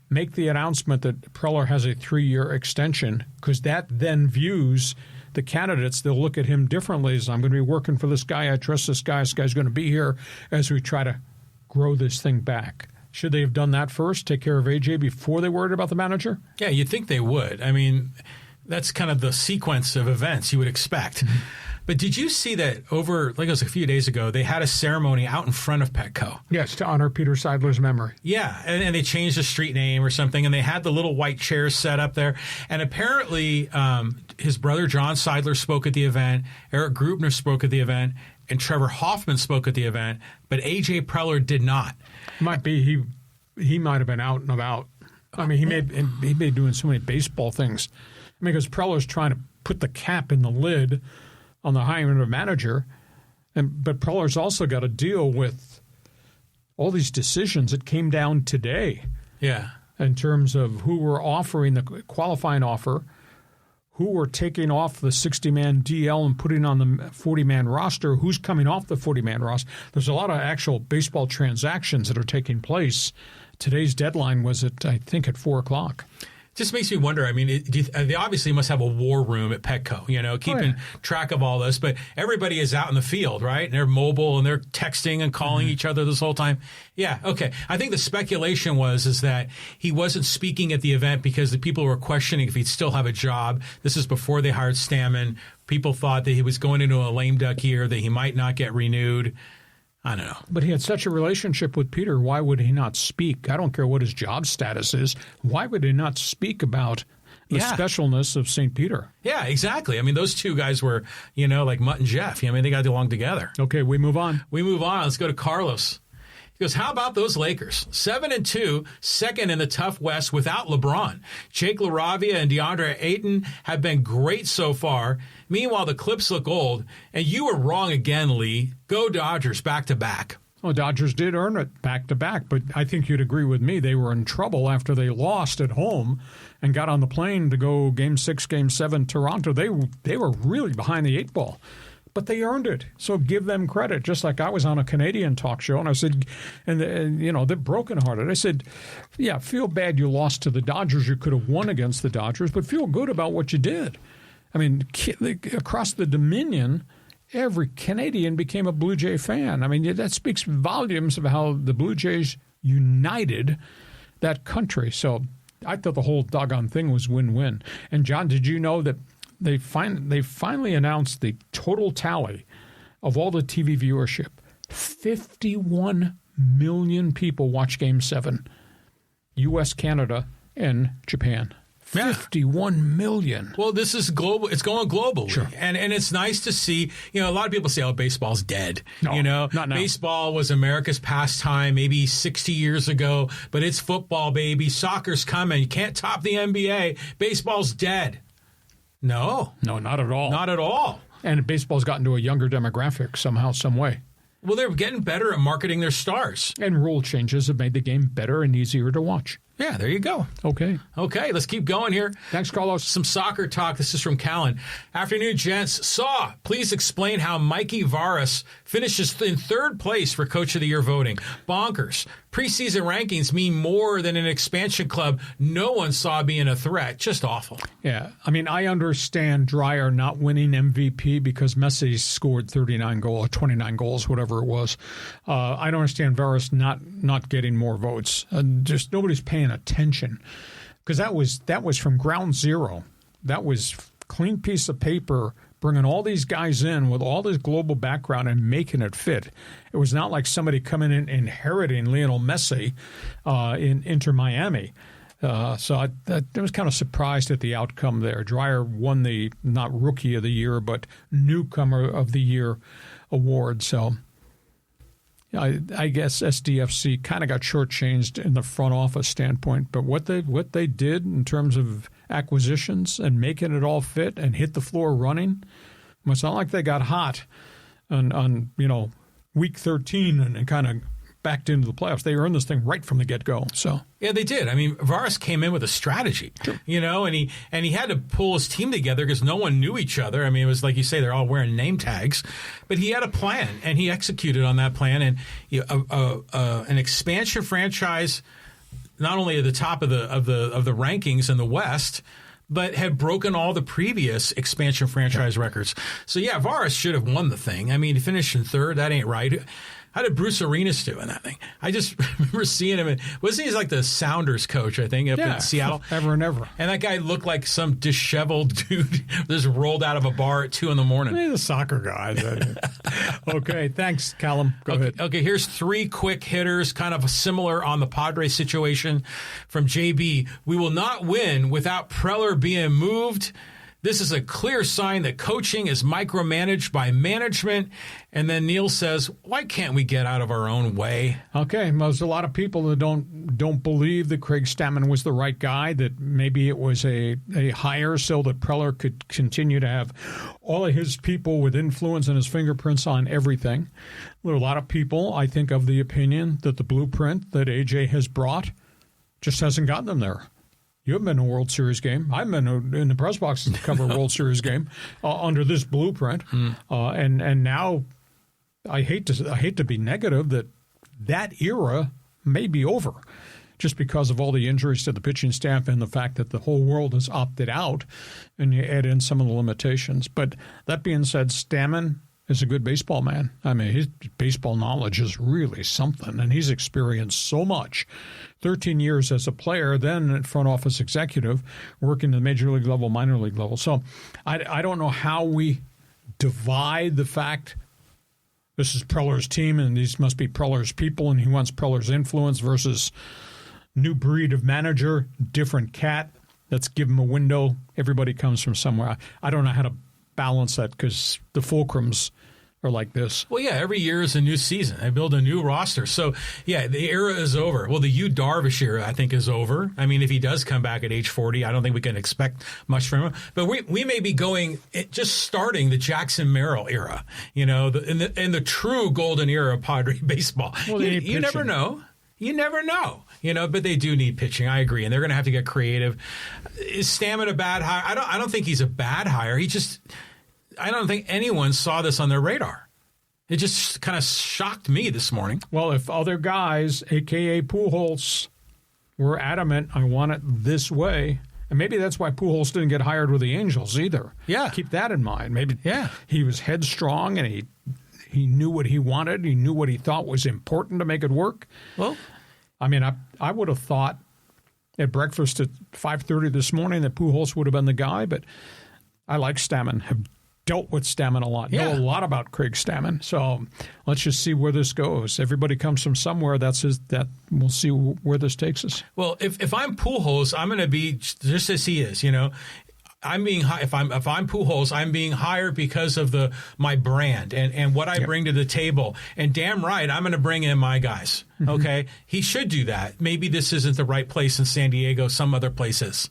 Make the announcement that Preller has a 3-year extension because that then views the candidates, they'll look at him differently as I'm going to be working for this guy. I trust this guy. This guy's going to be here as we try to grow this thing back. Should they have done that first, take care of AJ before they worried about the manager? Yeah, you'd think they would. I mean, that's kind of the sequence of events you would expect. Mm-hmm. But did you see that it was a few days ago, they had a ceremony out in front of Petco? Yes, to honor Peter Seidler's memory. Yeah, and they changed the street name or something, and they had the little white chairs set up there. And apparently his brother John Seidler spoke at the event, Eric Grubner spoke at the event, and Trevor Hoffman spoke at the event, but A.J. Preller did not. Might be he might have been out and about. I mean, he may be doing so many baseball things. I mean, because Preller's trying to put the cap in the lid on the hiring of a manager, but Preller's also got to deal with all these decisions that came down today. Yeah. In terms of who were offering the qualifying offer, who were taking off the 60-man DL and putting on the 40-man roster, who's coming off the 40-man roster. There's a lot of actual baseball transactions that are taking place. Today's deadline was I think at 4 o'clock. Just makes me wonder. I mean, they obviously must have a war room at Petco, keeping track of all this. But everybody is out in the field, right? And they're mobile and they're texting and calling each other this whole time. Yeah, okay. I think the speculation is that he wasn't speaking at the event because the people were questioning if he'd still have a job. This is before they hired Stammen. People thought that he was going into a lame duck year, that he might not get renewed. I don't know. But he had such a relationship with Peter. Why would he not speak? I don't care what his job status is. Why would he not speak about the specialness of St. Peter? Yeah, exactly. I mean, those two guys were, like Mutt and Jeff. I mean, they got along together. Okay, we move on. Let's go to Carlos. He goes, how about those Lakers? 7-2, second in the tough West without LeBron. Jake LaRavia and DeAndre Ayton have been great so far. Meanwhile, the Clips look old. And you were wrong again, Lee. Go Dodgers back-to-back. Well, Dodgers did earn it back-to-back, but I think you'd agree with me. They were in trouble after they lost at home and got on the plane to go Game 6, Game 7, Toronto. They were really behind the 8 ball. But they earned it, so give them credit. Just like I was on a Canadian talk show, and I said, and they're brokenhearted. I said, yeah, feel bad you lost to the Dodgers. You could have won against the Dodgers, but feel good about what you did. I mean, across the Dominion, every Canadian became a Blue Jay fan. I mean, that speaks volumes of how the Blue Jays united that country. So I thought the whole doggone thing was win-win. And, John, did you know that they finally announced the total tally of all the TV viewership? 51 million people watch Game 7, U.S., Canada, and Japan. 51 million. Well, this is global. It's going global. Sure. And it's nice to see, a lot of people say, baseball's dead. No, not now. Baseball was America's pastime maybe 60 years ago, but it's football, baby. Soccer's coming. You can't top the NBA. Baseball's dead. No, not at all. Not at all. And baseball's gotten to a younger demographic somehow, some way. Well, they're getting better at marketing their stars. And rule changes have made the game better and easier to watch. Yeah, there you go. Okay, let's keep going here. Thanks, Carlos. Some soccer talk. This is from Callan. Afternoon, gents. Please explain how Mikey Varas finishes in third place for Coach of the Year voting. Bonkers. Preseason rankings mean more than an expansion club no one saw being a threat. Just awful. Yeah, I mean, I understand Dreyer not winning MVP because Messi scored 39 goals, 29 goals, whatever it was. I don't understand Varas not getting more votes. Just nobody's paying attention because that was from ground zero. That was clean piece of paper, bringing all these guys in with all this global background and making it fit. It was not like somebody coming in inheriting Lionel Messi in Inter Miami. So I was kind of surprised at the outcome there. Dreyer won the not Rookie of the Year but Newcomer of the Year award. So I guess SDFC kind of got shortchanged in the front office standpoint, but what they did in terms of acquisitions and making it all fit and hit the floor running, it's not like they got hot on week 13 and kind of backed into the playoffs. They earned this thing right from the get-go. So yeah, they did. I mean, Varas came in with a strategy, sure. And he had to pull his team together because no one knew each other. I mean, it was like you say, they're all wearing name tags, but he had a plan and he executed on that plan. And an expansion franchise, not only at the top of the rankings in the West, but had broken all the previous expansion franchise records. So yeah, Varas should have won the thing. I mean, he finished in third. That ain't right. How did Bruce Arenas do in that thing? I just remember seeing him. Wasn't he like the Sounders coach, I think, up in Seattle? Ever and ever. And that guy looked like some disheveled dude just rolled out of a bar at 2 a.m. He's a soccer guy. Okay, thanks, Callum. Go ahead. Okay, here's 3 quick hitters, kind of similar on the Padres situation from JB. We will not win without Preller being moved. This is a clear sign that coaching is micromanaged by management. And then Neil says, why can't we get out of our own way? Okay, well, there's a lot of people that don't believe that Craig Stammen was the right guy, that maybe it was a hire so that Preller could continue to have all of his people with influence and his fingerprints on everything. There are a lot of people, I think, of the opinion that the blueprint that AJ has brought just hasn't gotten them there. You haven't been to a World Series game. I've been in the press box to cover a World Series game under this blueprint. And now I hate to be negative that era may be over just because of all the injuries to the pitching staff and the fact that the whole world has opted out and you add in some of the limitations. But that being said, Stammen is a good baseball man. I mean, his baseball knowledge is really something, and he's experienced so much. 13 years as a player, then at front office executive, working the major league level, minor league level. So I don't know how we divide the fact this is Preller's team, and these must be Preller's people, and he wants Preller's influence versus new breed of manager, different cat. Let's give him a window. Everybody comes from somewhere. I don't know how to balance that because the fulcrums are like this. Well, yeah, every year is a new season. They build a new roster. So, yeah, the era is over. Well, the Darvish era, I think, is over. I mean, if he does come back at age 40, I don't think we can expect much from him. But we may be just starting the Jackson Merrill era, in the true golden era of Padre baseball. Well, you never know. You never know, but they do need pitching. I agree. And they're going to have to get creative. Is Stammen a bad hire? I don't think he's a bad hire. I don't think anyone saw this on their radar. It just kind of shocked me this morning. Well, if other guys, a.k.a. Pujols, were adamant, I want it this way, and maybe that's why Pujols didn't get hired with the Angels either. Yeah. Keep that in mind. Maybe he was headstrong and he knew what he wanted. He knew what he thought was important to make it work. Well, I mean, I would have thought at breakfast at 5:30 this morning that Pujols would have been the guy, but I like Stammen, have dealt with Stammen a lot, know a lot about Craig Stammen. So let's just see where this goes. Everybody comes from somewhere. We'll see where this takes us. Well, if I'm Pujols, I'm going to be just as he is, I'm being if I'm Pujols, I'm being hired because of my brand and what I bring to the table. And damn right, I'm going to bring in my guys. Mm-hmm. Okay, he should do that. Maybe this isn't the right place in San Diego. Some other places.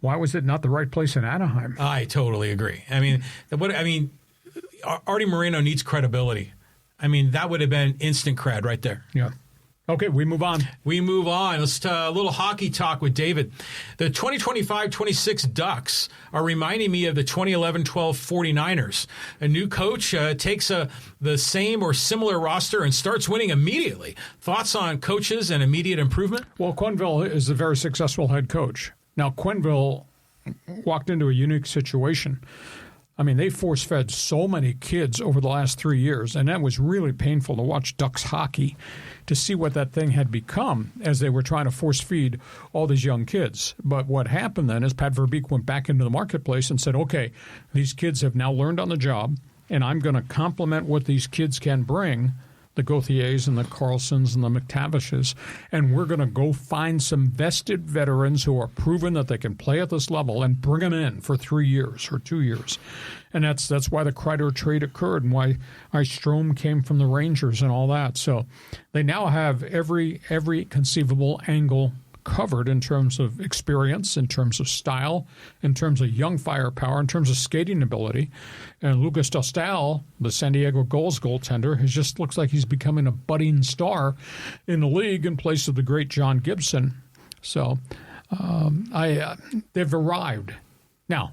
Why was it not the right place in Anaheim? I totally agree. I mean, Artie Moreno needs credibility. I mean, that would have been instant cred right there. Yeah. Okay, we move on. Let's a little hockey talk with David. The 2025-26 Ducks are reminding me of the 2011-12 49ers. A new coach takes the same or similar roster and starts winning immediately. Thoughts on coaches and immediate improvement? Well, Quenneville is a very successful head coach. Now, Quenneville walked into a unique situation. I mean, they force-fed so many kids over the last 3 years, and that was really painful to watch Ducks hockey to see what that thing had become as they were trying to force-feed all these young kids. But what happened then is Pat Verbeek went back into the marketplace and said, okay, these kids have now learned on the job, and I'm going to complement what these kids can bring, the Gauthiers and the Carlsons and the McTavishes, and we're going to go find some vested veterans who are proven that they can play at this level and bring them in for 3 years or 2 years. And that's why the Kreider trade occurred and why Strome came from the Rangers and all that. So they now have every conceivable angle covered in terms of experience, in terms of style, in terms of young firepower, in terms of skating ability. And Lucas Dostal, the San Diego Gulls goaltender, just looks like he's becoming a budding star in the league in place of the great John Gibson. So they've arrived. Now,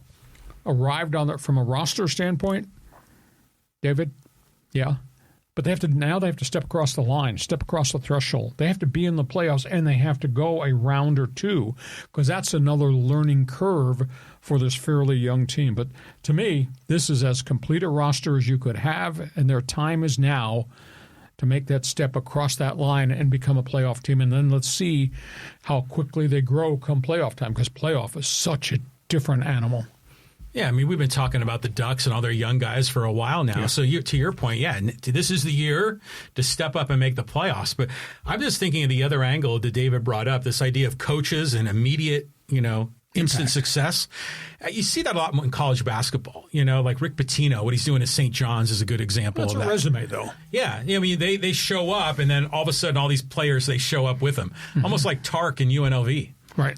from a roster standpoint, David, yeah. But they have to step across the line, step across the threshold. They have to be in the playoffs, and they have to go a round or two because that's another learning curve for this fairly young team. But to me, this is as complete a roster as you could have, and their time is now to make that step across that line and become a playoff team. And then let's see how quickly they grow come playoff time because playoff is such a different animal. Yeah, I mean, we've been talking about the Ducks and all their young guys for a while now. Yeah. So to your point, this is the year to step up and make the playoffs. But I'm just thinking of the other angle that David brought up, this idea of coaches and immediate, instant success. You see that a lot in college basketball, like Rick Pitino, what he's doing at St. John's is a good example of that. That's a resume, though. Yeah. I mean, they show up, and then all of a sudden all these players, they show up with them, almost like Tark and UNLV. Right.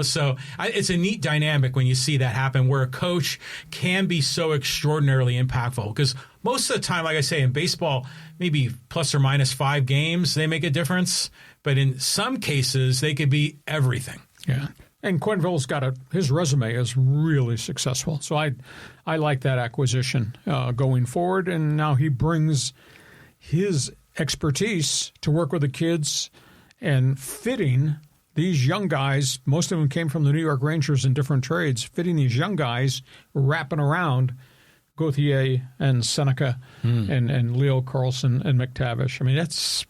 So it's a neat dynamic when you see that happen where a coach can be so extraordinarily impactful because most of the time, like I say, in baseball, maybe plus or minus 5 games, they make a difference. But in some cases, they could be everything. Yeah. And Quenneville's his resume is really successful. So I like that acquisition going forward. And now he brings his expertise to work with the kids and fitting these young guys, most of them came from the New York Rangers in different trades, fitting these young guys, wrapping around Gauthier and Seneca and Leo Carlson and McTavish. I mean, that's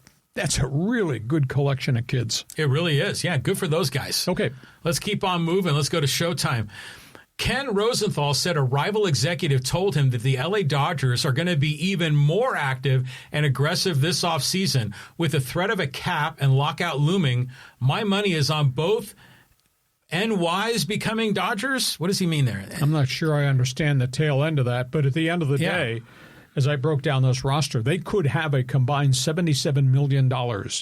a really good collection of kids. It really is. Yeah, good for those guys. Okay. Let's keep on moving. Let's go to Showtime. Ken Rosenthal said a rival executive told him that the LA Dodgers are going to be even more active and aggressive this offseason. With the threat of a cap and lockout looming, my money is on both NYs becoming Dodgers. What does he mean there? I'm not sure I understand the tail end of that, but at the end of the day, as I broke down this roster, they could have a combined $77 million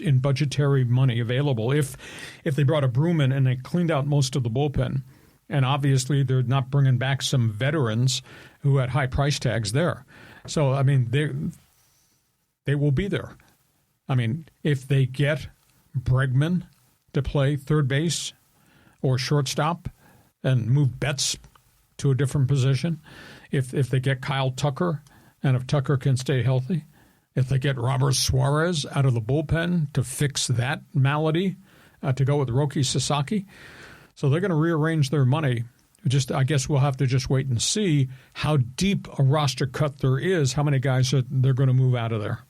in budgetary money available if they brought a broom in and they cleaned out most of the bullpen. And obviously, they're not bringing back some veterans who had high price tags there. So, I mean, they will be there. I mean, if they get Bregman to play third base or shortstop and move Betts to a different position, if they get Kyle Tucker, and if Tucker can stay healthy, if they get Robert Suarez out of the bullpen to fix that malady, to go with Roki Sasaki. So they're going to rearrange their money. I guess we'll have to just wait and see how deep a roster cut there is, how many guys they're going to move out of there.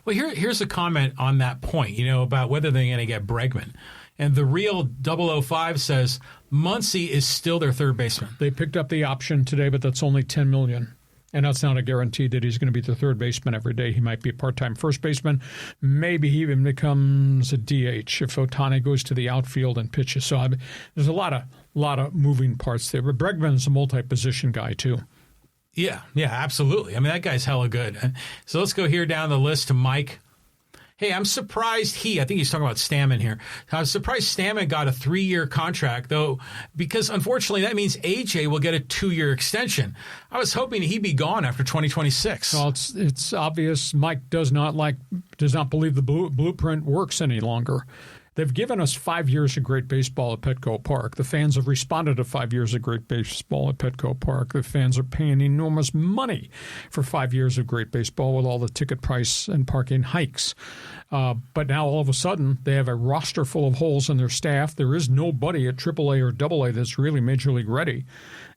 Well, here's a comment on that point, about whether they're going to get Bregman. And the real 005 says Muncy is still their third baseman. They picked up the option today, but that's only $10 million. And that's not a guarantee that he's going to be the third baseman every day. He might be a part-time first baseman. Maybe he even becomes a DH if Ohtani goes to the outfield and pitches. So there's a lot of moving parts there. But Bregman's a multi-position guy too. Yeah, absolutely. I mean, that guy's hella good. So let's go here down the list to Mike. Hey, I'm surprised I think he's talking about Stammen here. I'm surprised Stammen got a 3-year contract, though, because unfortunately that means AJ will get a 2-year extension. I was hoping he'd be gone after 2026. Well, it's obvious Mike does not believe the blueprint works any longer. They've given us 5 years of great baseball at Petco Park. The fans have responded to 5 years of great baseball at Petco Park. The fans are paying enormous money for 5 years of great baseball with all the ticket price and parking hikes. But now all of a sudden they have a roster full of holes in their staff. There is nobody at AAA or AA that's really Major League ready.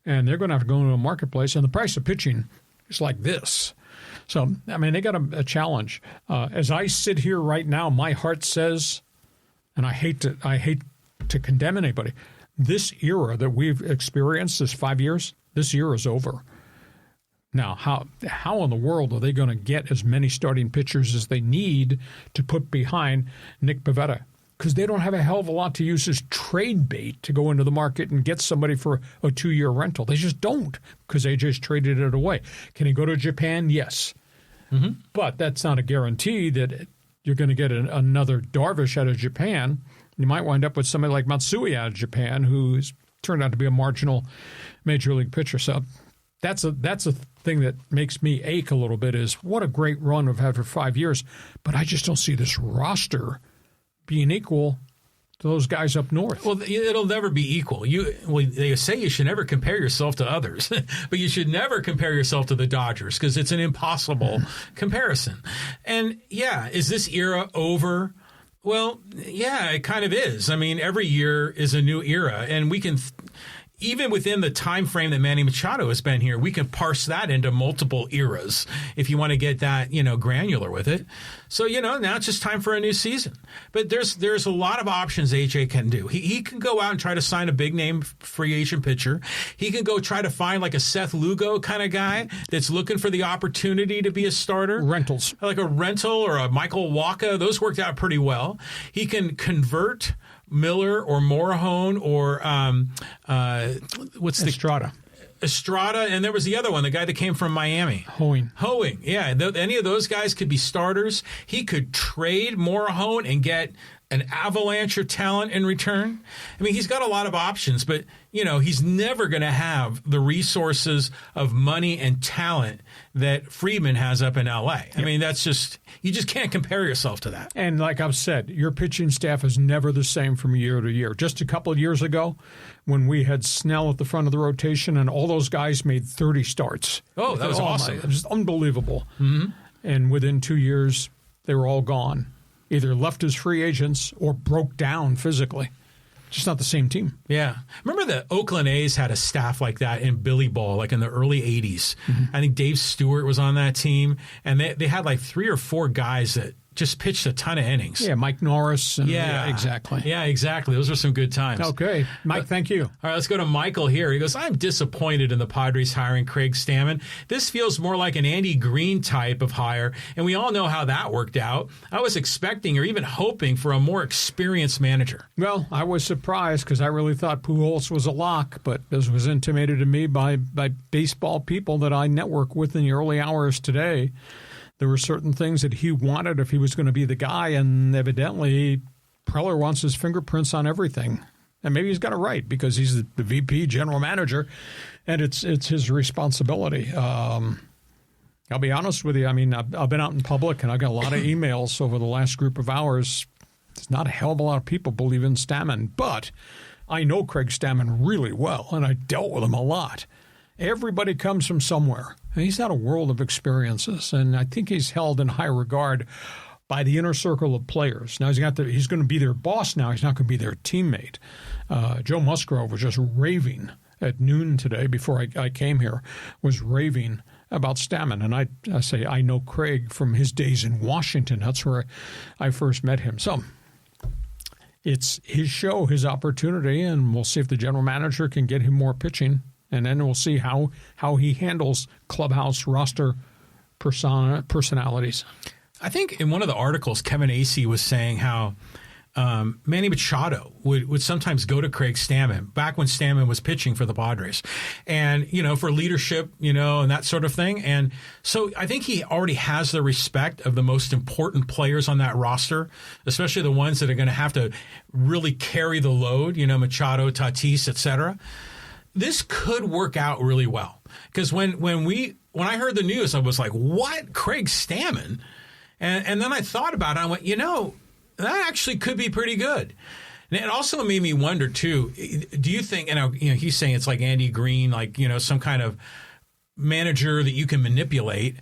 And they're going to have to go into a marketplace. And the price of pitching is like this. So, I mean, they got a challenge. As I sit here right now, my heart says, and I hate to condemn anybody, this era that we've experienced, this 5 years, this year is over. Now, how in the world are they going to get as many starting pitchers as they need to put behind Nick Pivetta? Because they don't have a hell of a lot to use as trade bait to go into the market and get somebody for a 2-year rental. They just don't, because AJ's traded it away. Can he go to Japan? Yes. Mm-hmm. But that's not a guarantee that you're going to get another Darvish out of Japan. You might wind up with somebody like Matsui out of Japan, who's turned out to be a marginal major league pitcher. So that's a thing that makes me ache a little bit, is what a great run we've had for 5 years. But I just don't see this roster being equal to those guys up north. Well, it'll never be equal. They say you should never compare yourself to others, but you should never compare yourself to the Dodgers because it's an impossible comparison. And, is this era over? Well, it kind of is. I mean, every year is a new era, and we can even within the time frame that Manny Machado has been here, we can parse that into multiple eras if you want to get that, granular with it. So, now it's just time for a new season. But there's a lot of options AJ can do. He can go out and try to sign a big name free agent pitcher. He can go try to find like a Seth Lugo kind of guy that's looking for the opportunity to be a starter. Rentals. Like a rental or a Michael Wacha. Those worked out pretty well. He can convert Miller or Morahone or Estrada, and there was the other one, the guy that came from Miami. Hoeing. Yeah, any of those guys could be starters. He could trade Morahone and get an avalanche of talent in return. I mean, he's got a lot of options, but, he's never going to have the resources of money and talent that Friedman has up in L.A. I mean, you just can't compare yourself to that. And like I've said, your pitching staff is never the same from year to year. Just a couple of years ago, when we had Snell at the front of the rotation and all those guys made 30 starts. Oh, that was awesome. It was unbelievable. Mm-hmm. And within 2 years, they were all gone. Either left as free agents or broke down physically. Just not the same team. Yeah. Remember the Oakland A's had a staff like that in Billy Ball, like in the early 80s. Mm-hmm. I think Dave Stewart was on that team, and they had like 3 or 4 guys that just pitched a ton of innings. Yeah, Mike Norris. And, exactly. Yeah, exactly. Those were some good times. Okay. Mike, thank you. All right, let's go to Michael here. He goes, I'm disappointed in the Padres hiring Craig Stammen. This feels more like an Andy Green type of hire, and we all know how that worked out. I was expecting or even hoping for a more experienced manager. Well, I was surprised because I really thought Pujols was a lock, but this was intimated to me by baseball people that I network with in the early hours today. There were certain things that he wanted if he was going to be the guy, and evidently Preller wants his fingerprints on everything. And maybe he's got it right because he's the VP, general manager, and it's his responsibility. I'll be honest with you. I mean, I've been out in public, and I've got a lot of emails over the last group of hours. There's not a hell of a lot of people believe in Stammen, but I know Craig Stammen really well, and I dealt with him a lot. Everybody comes from somewhere. And he's had a world of experiences, and I think he's held in high regard by the inner circle of players. Now, he's going to be their boss now. He's not going to be their teammate. Joe Musgrove was just raving at noon today before I came here, was raving about Stammen. And I say I know Craig from his days in Washington. That's where I first met him. So it's his show, his opportunity, and we'll see if the general manager can get him more pitching. And then we'll see how he handles clubhouse roster personalities. I think in one of the articles, Kevin Acee was saying how Manny Machado would sometimes go to Craig Stammen back when Stammen was pitching for the Padres, and for leadership, and that sort of thing. And so I think he already has the respect of the most important players on that roster, especially the ones that are going to have to really carry the load. Machado, Tatis, etc. This could work out really well because when I heard the news, I was like, "What, Craig Stammen?" And then I thought about it. I went, that actually could be pretty good. And it also made me wonder too. Do you think? He's saying it's like Andy Green, like some kind of manager that you can manipulate.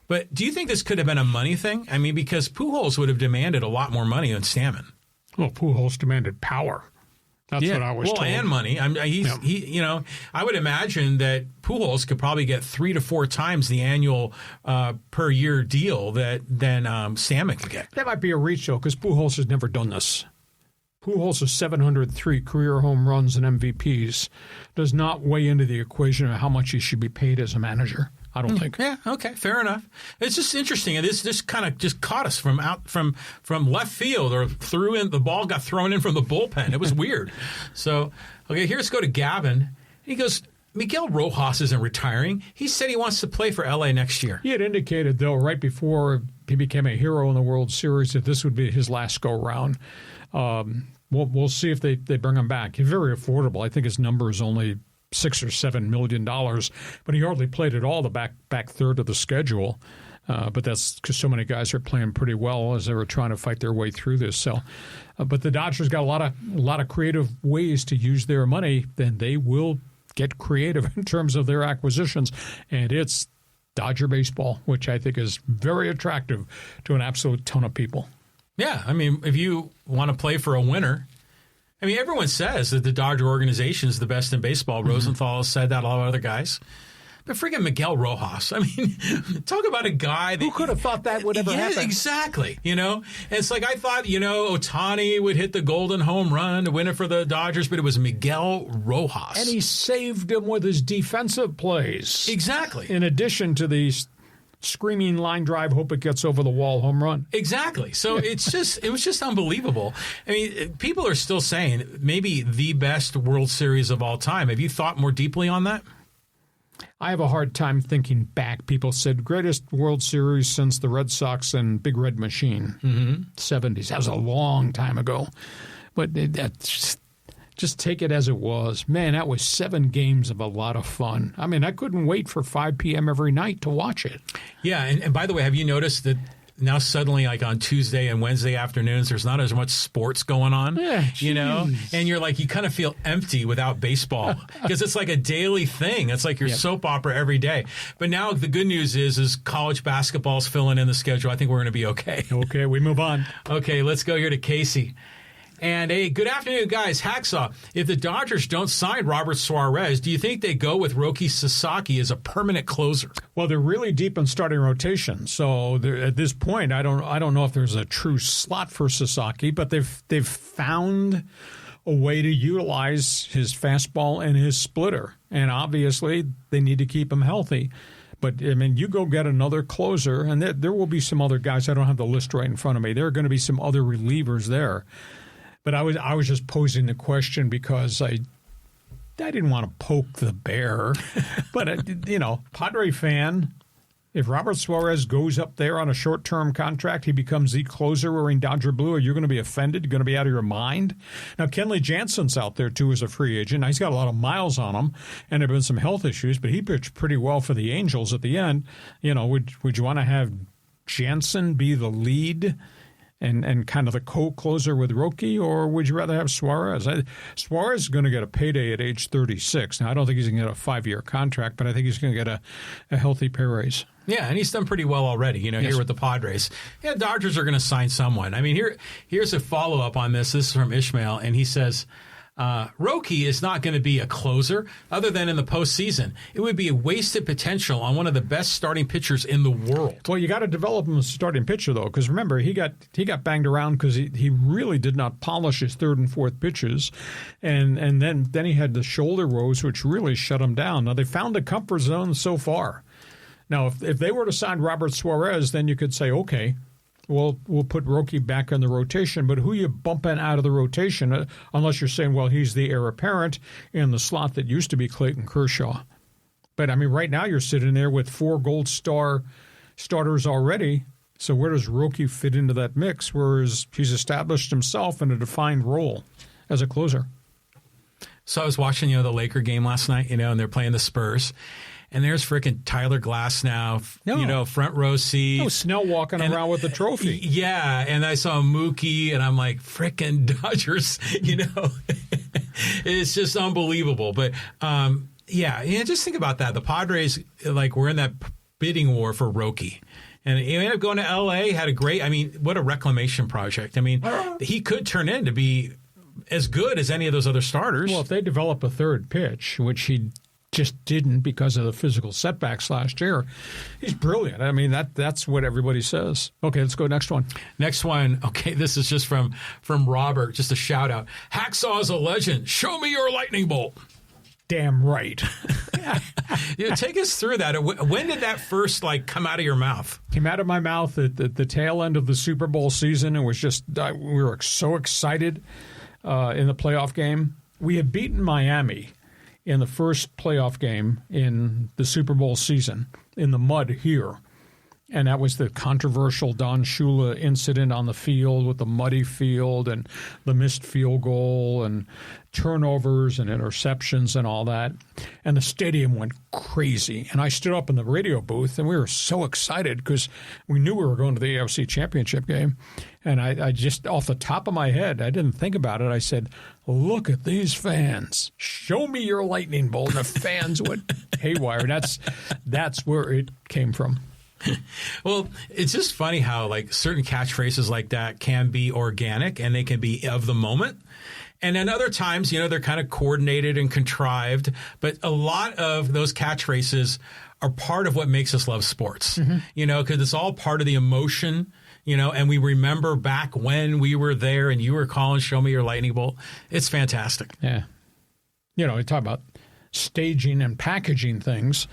But do you think this could have been a money thing? I mean, because Pujols would have demanded a lot more money than Stammen. Well, Pujols demanded power. That's what I was told. And money. I would imagine that Pujols could probably get 3 to 4 times the annual per year deal than Stammen could get. That might be a reach, though, because Pujols has never done this. Pujols' 703 career home runs and MVPs does not weigh into the equation of how much he should be paid as a manager. I don't think. Yeah, okay, fair enough. It's just interesting. This kind of just caught us from left field, or the ball got thrown in from the bullpen. It was weird. So, okay, let's go to Gavin. He goes, Miguel Rojas isn't retiring. He said he wants to play for LA next year. He had indicated, though, right before he became a hero in the World Series, that this would be his last go-round. We'll see if they bring him back. He's very affordable. I think his number is only $6 or $7 million, but he hardly played at all the back third of the schedule. But that's because so many guys are playing pretty well as they were trying to fight their way through this. So, but the Dodgers got a lot of creative ways to use their money. Then they will get creative in terms of their acquisitions, and it's Dodger baseball, which I think is very attractive to an absolute ton of people. Yeah, I mean, if you want to play for a winner. I mean, everyone says that the Dodger organization is the best in baseball. Mm-hmm. Rosenthal has said that, a lot of other guys. But freaking Miguel Rojas, I mean, talk about a guy that... Who could have thought that would ever happen? Exactly, And it's like I thought, Ohtani would hit the golden home run to win it for the Dodgers, but it was Miguel Rojas. And he saved him with his defensive plays. Exactly. In addition to these screaming line drive, hope it gets over the wall home run. Exactly. So it was just unbelievable. I mean, people are still saying maybe the best World Series of all time. Have you thought more deeply on that? I have a hard time thinking back. People said greatest World Series since the Red Sox and Big Red Machine, 70s. That was a long time ago. But just take it as it was. Man, that was 7 games of a lot of fun. I mean, I couldn't wait for 5 p.m. every night to watch it. Yeah, and by the way, have you noticed that now suddenly, like on Tuesday and Wednesday afternoons, there's not as much sports going on, and you're like, you kind of feel empty without baseball because it's like a daily thing. It's like your soap opera every day. But now the good news is college basketball's filling in the schedule. I think we're going to be okay. Okay, we move on. Okay, let's go here to Casey. And hey, good afternoon, guys. Hacksaw. If the Dodgers don't sign Robert Suarez, do you think they go with Roki Sasaki as a permanent closer? Well, they're really deep in starting rotation, so at this point, I don't know if there's a true slot for Sasaki, but they've found a way to utilize his fastball and his splitter, and obviously they need to keep him healthy. But, I mean, you go get another closer, and there will be some other guys. I don't have the list right in front of me. There are going to be some other relievers there. But I was just posing the question because I didn't want to poke the bear. But, Padre fan, if Robert Suarez goes up there on a short-term contract, he becomes the closer wearing Dodger blue, are you going to be offended? You're going to be out of your mind? Now, Kenley Jansen's out there, too, as a free agent. Now, he's got a lot of miles on him, and there have been some health issues, but he pitched pretty well for the Angels at the end. Would you want to have Jansen be the lead and kind of the co-closer with Roki, or would you rather have Suarez? Suarez is going to get a payday at age 36. Now, I don't think he's going to get a 5-year contract, but I think he's going to get a healthy pay raise. Yeah, and he's done pretty well already, Yes. Here with the Padres. Yeah, Dodgers are going to sign someone. I mean, here's a follow-up on this. This is from Ishmael, and he says, Roki is not going to be a closer other than in the postseason. It would be a wasted potential on one of the best starting pitchers in the world. Well, you got to develop him as a starting pitcher, though, because remember, he got banged around because he really did not polish his third and fourth pitches, and then he had the shoulder woes, which really shut him down. Now, they found a comfort zone so far. Now, if they were to sign Robert Suarez, then you could say, okay, we'll put Roki back in the rotation, but who you bumping out of the rotation, unless you're saying, well, he's the heir apparent in the slot that used to be Clayton Kershaw. But, I mean, right now you're sitting there with 4 Gold Star starters already, so where does Roki fit into that mix, whereas he's established himself in a defined role as a closer? So I was watching, the Laker game last night, and they're playing the Spurs. And there's freaking Tyler Glass now, front row seat. No, Snell walking around with the trophy. Yeah, and I saw Mookie, and I'm like, freaking Dodgers, It's just unbelievable. But, just think about that. The Padres, were in that bidding war for Roki. And he ended up going to L.A., had what a reclamation project. I mean, he could turn in to be as good as any of those other starters. Well, if they develop a third pitch, which he just didn't because of the physical setbacks last year, he's brilliant. I mean, that's what everybody says. Okay, let's go next one. Next one. Okay, this is just from Robert, just a shout out. Hacksaw is a legend. Show me your lightning bolt. Damn right. Take us through that. When did that first come out of your mouth? Came out of my mouth at the tail end of the Super Bowl season. It was just we were so excited in the playoff game. We had beaten Miami in the first playoff game in the Super Bowl season in the mud here. And that was the controversial Don Shula incident on the field with the muddy field and the missed field goal and turnovers and interceptions and all that. And the stadium went crazy. And I stood up in the radio booth, and we were so excited because we knew we were going to the AFC Championship game. And I just, off the top of my head, I didn't think about it. I said, look at these fans. Show me your lightning bolt. And the fans went haywire. That's where it came from. Well, it's just funny how certain catchphrases like that can be organic and they can be of the moment. And then other times, they're kind of coordinated and contrived. But a lot of those catchphrases are part of what makes us love sports, because it's all part of the emotion, and we remember back when we were there and you were calling, show me your lightning bolt. It's fantastic. Yeah. You talk about staging and packaging things.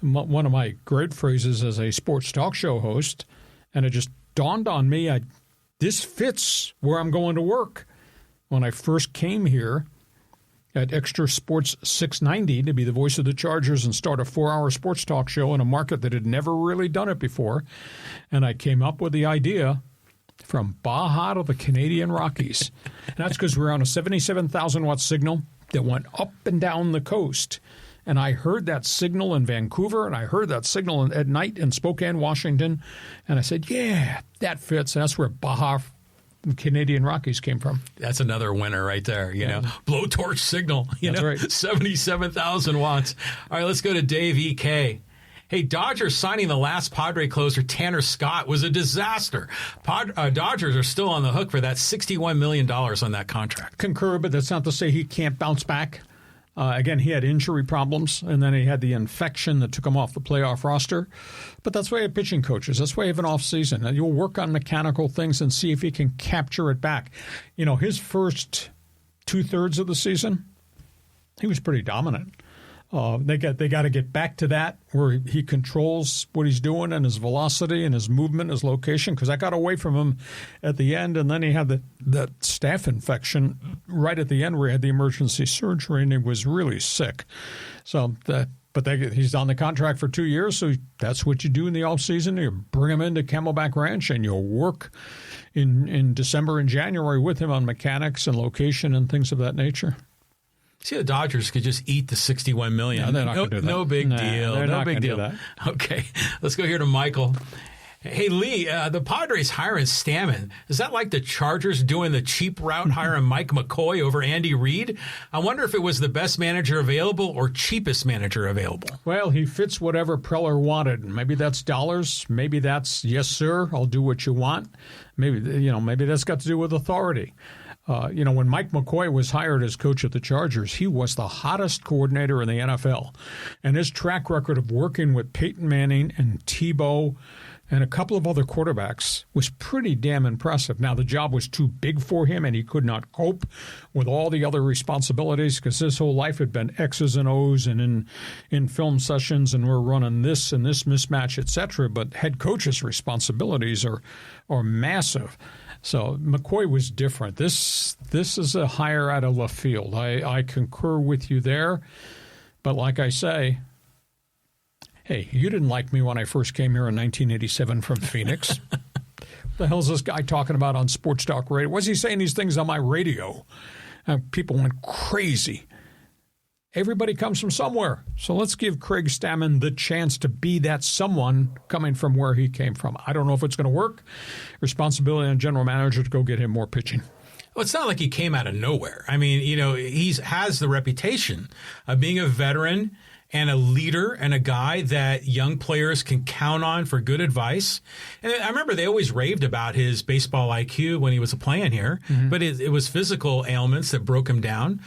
One of my great phrases as a sports talk show host, and it just dawned on me, this fits where I'm going to work. When I first came here at Extra Sports 690 to be the voice of the Chargers and start a 4-hour sports talk show in a market that had never really done it before, and I came up with the idea from Baja to the Canadian Rockies. And that's because we're on a 77,000-watt signal that went up and down the coast. And I heard that signal in Vancouver, and I heard that signal at night in Spokane, Washington. And I said, yeah, that fits. And that's where Baja Canadian Rockies came from. That's another winner right there, blowtorch signal, That's right. 77,000 watts. All right, let's go to Dave E.K. Hey, Dodgers signing the last Padre closer, Tanner Scott, was a disaster. Dodgers are still on the hook for that $61 million on that contract. Concur, but that's not to say he can't bounce back. Again, he had injury problems, and then he had the infection that took him off the playoff roster. But that's why you have pitching coaches. That's why you have an off-season. And you'll work on mechanical things and see if he can capture it back. You know, his first two-thirds of the season, he was pretty dominant. They got to get back to that where he controls what he's doing and his velocity and his movement, his location, because I got away from him at the end, and then he had that staph infection right at the end where he had the emergency surgery, and he was really sick. So he's on the contract for 2 years, so that's what you do in the offseason. You bring him into Camelback Ranch, and you'll work in December and January with him on mechanics and location and things of that nature. See, the Dodgers could just eat the $61 million. No, they're not going to do that. No big deal. They're no not big deal. Do that. Okay, let's go here to Michael. Hey, Lee, the Padres hiring Stammen. Is that like the Chargers doing the cheap route, hiring Mike McCoy over Andy Reid? I wonder if it was the best manager available or cheapest manager available. Well, he fits whatever Preller wanted. Maybe that's dollars. Maybe that's, yes, sir, I'll do what you want. Maybe that's got to do with authority. When Mike McCoy was hired as coach at the Chargers, he was the hottest coordinator in the NFL. And his track record of working with Peyton Manning and Tebow and a couple of other quarterbacks was pretty damn impressive. Now, the job was too big for him, and he could not cope with all the other responsibilities because his whole life had been X's and O's and in film sessions, and we're running this and this mismatch, etc. But head coach's responsibilities are massive. So McCoy was different. This is a hire out of left field. I concur with you there. But like I say, hey, you didn't like me when I first came here in 1987 from Phoenix. What the hell is this guy talking about on Sports Talk Radio? Was he saying these things on my radio? People went crazy. Everybody comes from somewhere. So let's give Craig Stammen the chance to be that someone coming from where he came from. I don't know if it's going to work. Responsibility on general manager to go get him more pitching. Well, it's not like he came out of nowhere. I mean, he has the reputation of being a veteran and a leader and a guy that young players can count on for good advice. And I remember they always raved about his baseball IQ when he was playing here, but it was physical ailments that broke him down.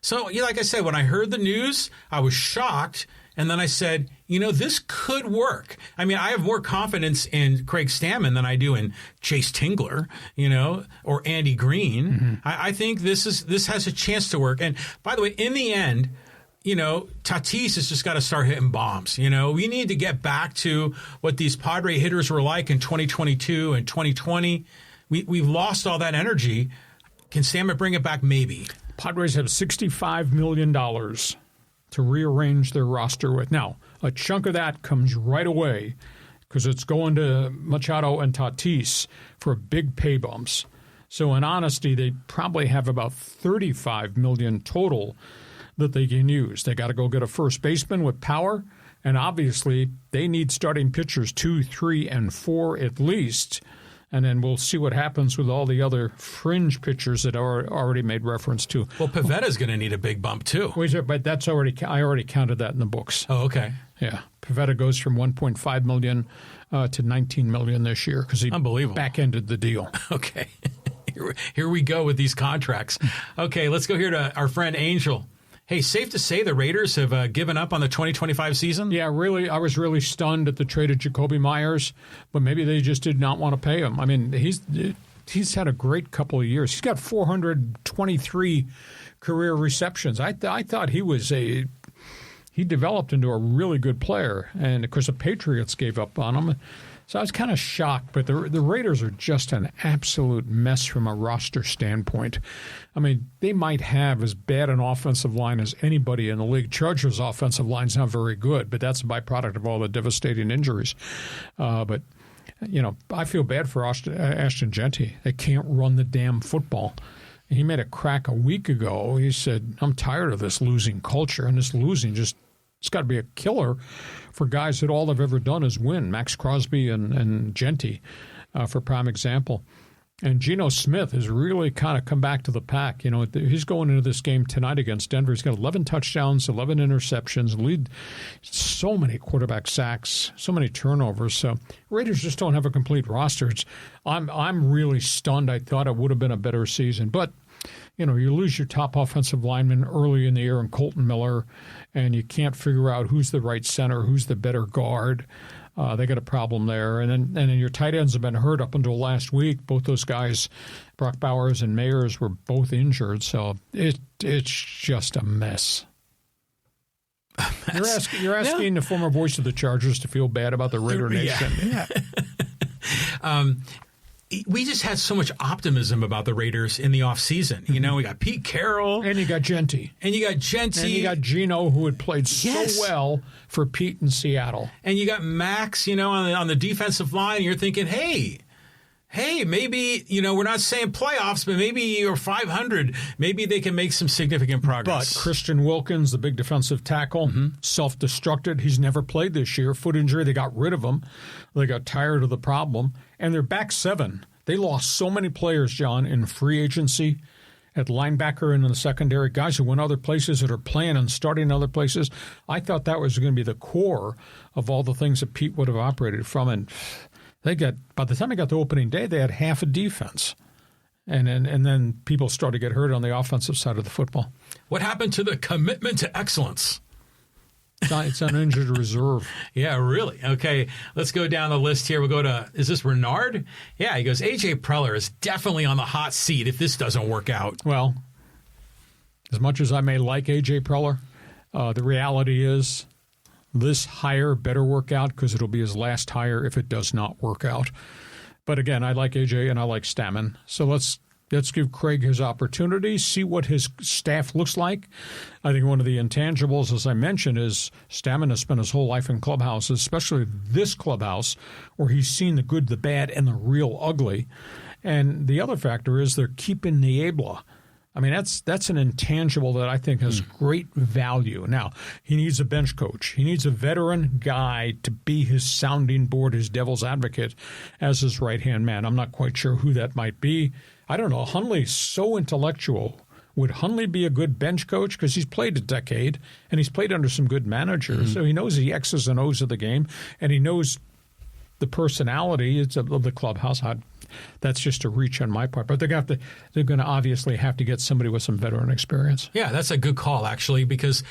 So, like I said, when I heard the news, I was shocked. And then I said, this could work. I mean, I have more confidence in Craig Stammen than I do in Chase Tingler, or Andy Green. Mm-hmm. I think this has a chance to work. And by the way, in the end, Tatis has just got to start hitting bombs. We need to get back to what these Padre hitters were like in 2022 and 2020. We've lost all that energy. Can Stammen bring it back? Maybe. Padres have $65 million to rearrange their roster with. Now, a chunk of that comes right away because it's going to Machado and Tatis for big pay bumps. So in honesty, they probably have about $35 million total that they can use. They got to go get a first baseman with power, and obviously they need starting pitchers 2, 3, and 4 at least. And then we'll see what happens with all the other fringe pitchers that are already made reference to. Well, Pavetta's going to need a big bump too. But I already counted that in the books. Oh, okay. Yeah, Pavetta goes from $1.5 million to $19 million this year because he back-ended the deal. Okay, here we go with these contracts. Okay, let's go here to our friend Angel. Hey, safe to say the Raiders have given up on the 2025 season? Yeah, really. I was really stunned at the trade of Jacoby Myers, but maybe they just did not want to pay him. I mean, he's had a great couple of years. He's got 423 career receptions. I thought he developed into a really good player, and of course the Patriots gave up on him. So I was kind of shocked, but the Raiders are just an absolute mess from a roster standpoint. I mean, they might have as bad an offensive line as anybody in the league. Chargers' offensive line's not very good, but that's a byproduct of all the devastating injuries. But I feel bad for Ashton Genty. They can't run the damn football. He made a crack a week ago. He said, I'm tired of this losing culture, and this losing it's got to be a killer for guys that all they've ever done is win. Max Crosby and Genty, for prime example. And Geno Smith has really kind of come back to the pack. You know, he's going into this game tonight against Denver. He's got 11 touchdowns, 11 interceptions, lead so many quarterback sacks, so many turnovers. So Raiders just don't have a complete roster. I'm really stunned. I thought it would have been a better season. But, you know, you lose your top offensive lineman early in the year in Colton Miller, and you can't figure out who's the right center, who's the better guard. They got a problem there. And then your tight ends have been hurt up until last week. Both those guys, Brock Bowers and Mayers, were both injured. So it's just a mess. You're asking the former voice of the Chargers to feel bad about the Raider Nation. Yeah. We just had so much optimism about the Raiders in the offseason. You know, we got Pete Carroll. And you got Genty. And you got Geno, who had played so well for Pete in Seattle. And you got Max, you know, on the defensive line. And you're thinking, hey, maybe, you know, we're not saying playoffs, but maybe you're 500. Maybe they can make some significant progress. But Christian Wilkins, the big defensive tackle, self-destructed. He's never played this year. Foot injury. They got rid of him. They got tired of the problem. And they're back 7. They lost so many players, John, in free agency, at linebacker and in the secondary, guys who went other places that are playing and starting other places. I thought that was going to be the core of all the things that Pete would have operated from. And by the time they got to opening day, they had half a defense. And then people started to get hurt on the offensive side of the football. What happened to the commitment to excellence? It's an injured reserve. Yeah, really. Okay, let's go down the list here. We'll go to, is this Renard? Yeah, he goes, A.J. Preller is definitely on the hot seat if this doesn't work out. Well, as much as I may like A.J. Preller, the reality is this hire better work out because it'll be his last hire if it does not work out. But again, I like A.J. and I like Stammen. So let's give Craig his opportunity, see what his staff looks like. I think one of the intangibles, as I mentioned, is Stammen has spent his whole life in clubhouses, especially this clubhouse, where he's seen the good, the bad, and the real ugly. And the other factor is they're keeping Niebla. I mean, that's an intangible that I think has great value. Now, he needs a bench coach. He needs a veteran guy to be his sounding board, his devil's advocate, as his right-hand man. I'm not quite sure who that might be. I don't know. Hundley's so intellectual. Would Hundley be a good bench coach? Because he's played a decade, and he's played under some good managers. So he knows the X's and O's of the game, and he knows the personality of the clubhouse. That's just a reach on my part. But they're going to obviously have to get somebody with some veteran experience. Yeah, that's a good call, actually, because,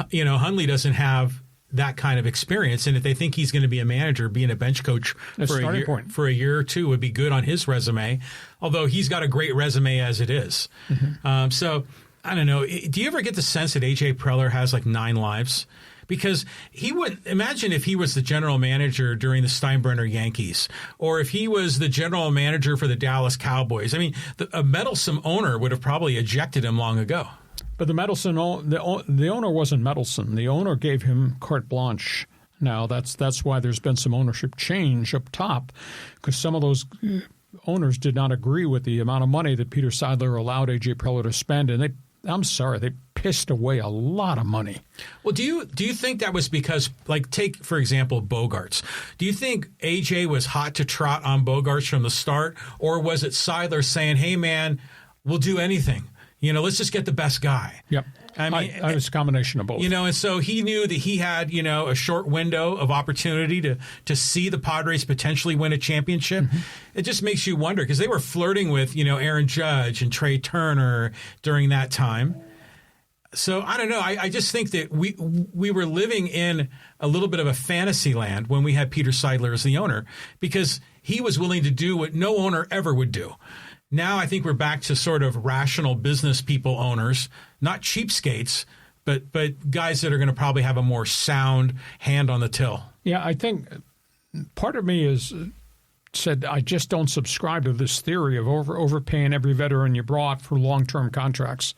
you know, Hundley doesn't have that kind of experience. And if they think he's going to be a manager, being a bench coach for a year or two would be good on his resume, although he's got a great resume as it is. So, I don't know. Do you ever get the sense that A.J. Preller has like 9 lives? Because he would imagine if he was the general manager during the Steinbrenner Yankees, or if he was the general manager for the Dallas Cowboys. I mean, a meddlesome owner would have probably ejected him long ago. But the owner wasn't meddlesome. The owner gave him carte blanche. Now, that's why there's been some ownership change up top, because some of those owners did not agree with the amount of money that Peter Seidler allowed A.J. Preller to spend, and they pissed away a lot of money. Well, do you think that was because, like, take, for example, Bogarts. Do you think A.J. was hot to trot on Bogarts from the start, or was it Seidler saying, hey, man, we'll do anything? You know, let's just get the best guy. Yep. I mean, it was a combination of both. You know, and so he knew that he had, you know, a short window of opportunity to see the Padres potentially win a championship. It just makes you wonder, because they were flirting with, you know, Aaron Judge and Trey Turner during that time. So I don't know. I just think that we were living in a little bit of a fantasy land when we had Peter Seidler as the owner, because he was willing to do what no owner ever would do. Now I think we're back to sort of rational business people owners, not cheapskates, but guys that are going to probably have a more sound hand on the till. Yeah, I think part of me said I just don't subscribe to this theory of overpaying every veteran you brought for long-term contracts.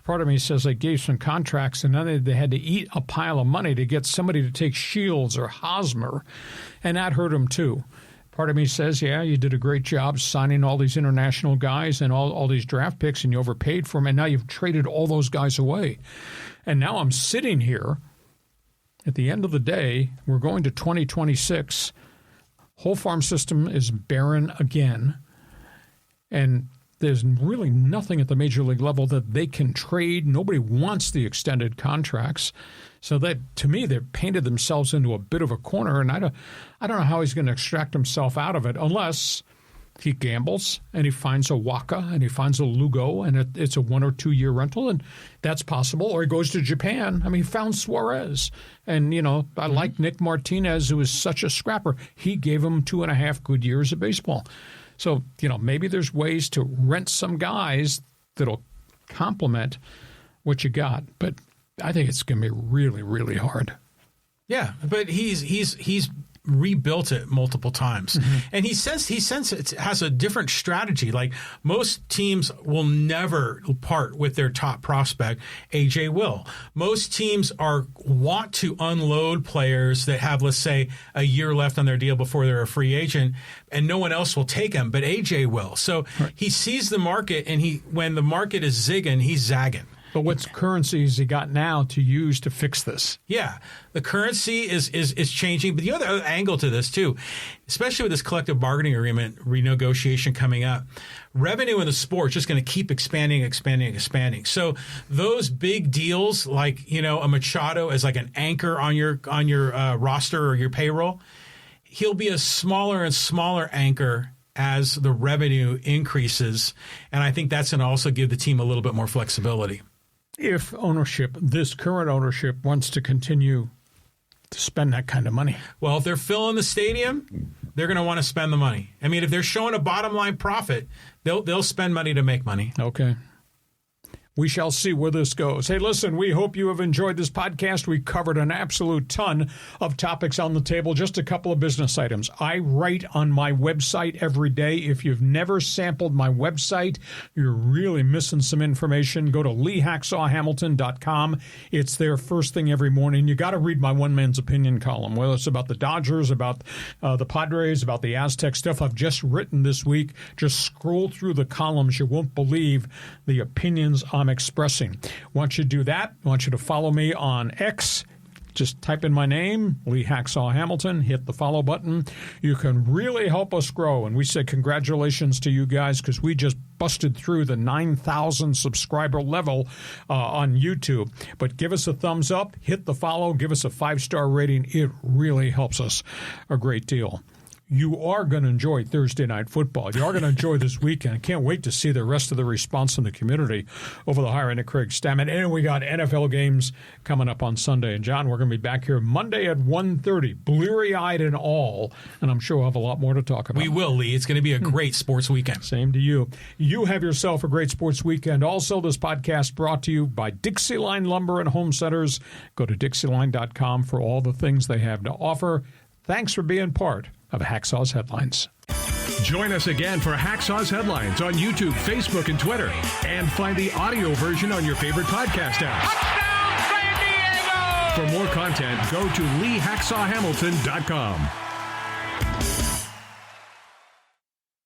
Part of me says they gave some contracts, and then they had to eat a pile of money to get somebody to take Shields or Hosmer, and that hurt them too. Part of me says, yeah, you did a great job signing all these international guys and all these draft picks, and you overpaid for them, and now you've traded all those guys away. And now I'm sitting here. At the end of the day, we're going to 2026. Whole farm system is barren again. And there's really nothing at the major league level that they can trade. Nobody wants the extended contracts. So that, to me, they've painted themselves into a bit of a corner, and I don't know how he's going to extract himself out of it unless he gambles and he finds a Waka and he finds a Lugo and it's a 1 or 2 year rental, and that's possible. Or he goes to Japan. I mean, he found Suarez. And, I like Nick Martinez, who is such a scrapper. He gave him 2.5 good years of baseball. So, maybe there's ways to rent some guys that'll complement what you got. But I think it's going to be really, really hard. Yeah, but he's rebuilt it multiple times. And he says it has a different strategy. Like, most teams will never part with their top prospect. AJ will. Most teams want to unload players that have, let's say, a year left on their deal before they're a free agent, and no one else will take them, but AJ will. So he sees the market, and when the market is zigging, he's zagging. But what currency has he got now to use to fix this? Yeah, the currency is changing. But the other angle to this, too, especially with this collective bargaining agreement renegotiation coming up, revenue in the sport is just going to keep expanding. So those big deals like, a Machado as like an anchor on your roster or your payroll, he'll be a smaller and smaller anchor as the revenue increases. And I think that's going to also give the team a little bit more flexibility. If this current ownership, wants to continue to spend that kind of money. Well, if they're filling the stadium, they're going to want to spend the money. I mean, if they're showing a bottom line profit, they'll spend money to make money. Okay. We shall see where this goes. Hey, listen, we hope you have enjoyed this podcast. We covered an absolute ton of topics on the table, just a couple of business items. I write on my website every day. If you've never sampled my website, you're really missing some information. Go to LeeHacksawHamilton.com. It's there first thing every morning. You got to read my one man's opinion column, whether it's about the Dodgers, about the Padres, about the Aztecs, stuff I've just written this week. Just scroll through the columns. You won't believe the opinions I'm expressing. Once you do that, I want you to follow me on X. Just type in my name, Lee Hacksaw Hamilton, hit the follow button. You can really help us grow. And we say congratulations to you guys because we just busted through the 9,000 subscriber level on YouTube. But give us a thumbs up, hit the follow, give us a 5-star rating. It really helps us a great deal. You are going to enjoy Thursday Night Football. You are going to enjoy this weekend. I can't wait to see the rest of the response in the community over the hiring of Craig Stammen. And we got NFL games coming up on Sunday. And, John, we're going to be back here Monday at 1:30, bleary-eyed and all. And I'm sure we'll have a lot more to talk about. We will, Lee. It's going to be a great sports weekend. Same to you. You have yourself a great sports weekend. Also, this podcast brought to you by DIXIELINE Lumber and Home Centers. Go to DIXIELINE.com for all the things they have to offer. Thanks for being part of Hacksaw's Headlines. Join us again for Hacksaw's Headlines on YouTube, Facebook, and Twitter. And find the audio version on your favorite podcast app. Touchdown, San Diego! For more content, go to LeeHacksawHamilton.com.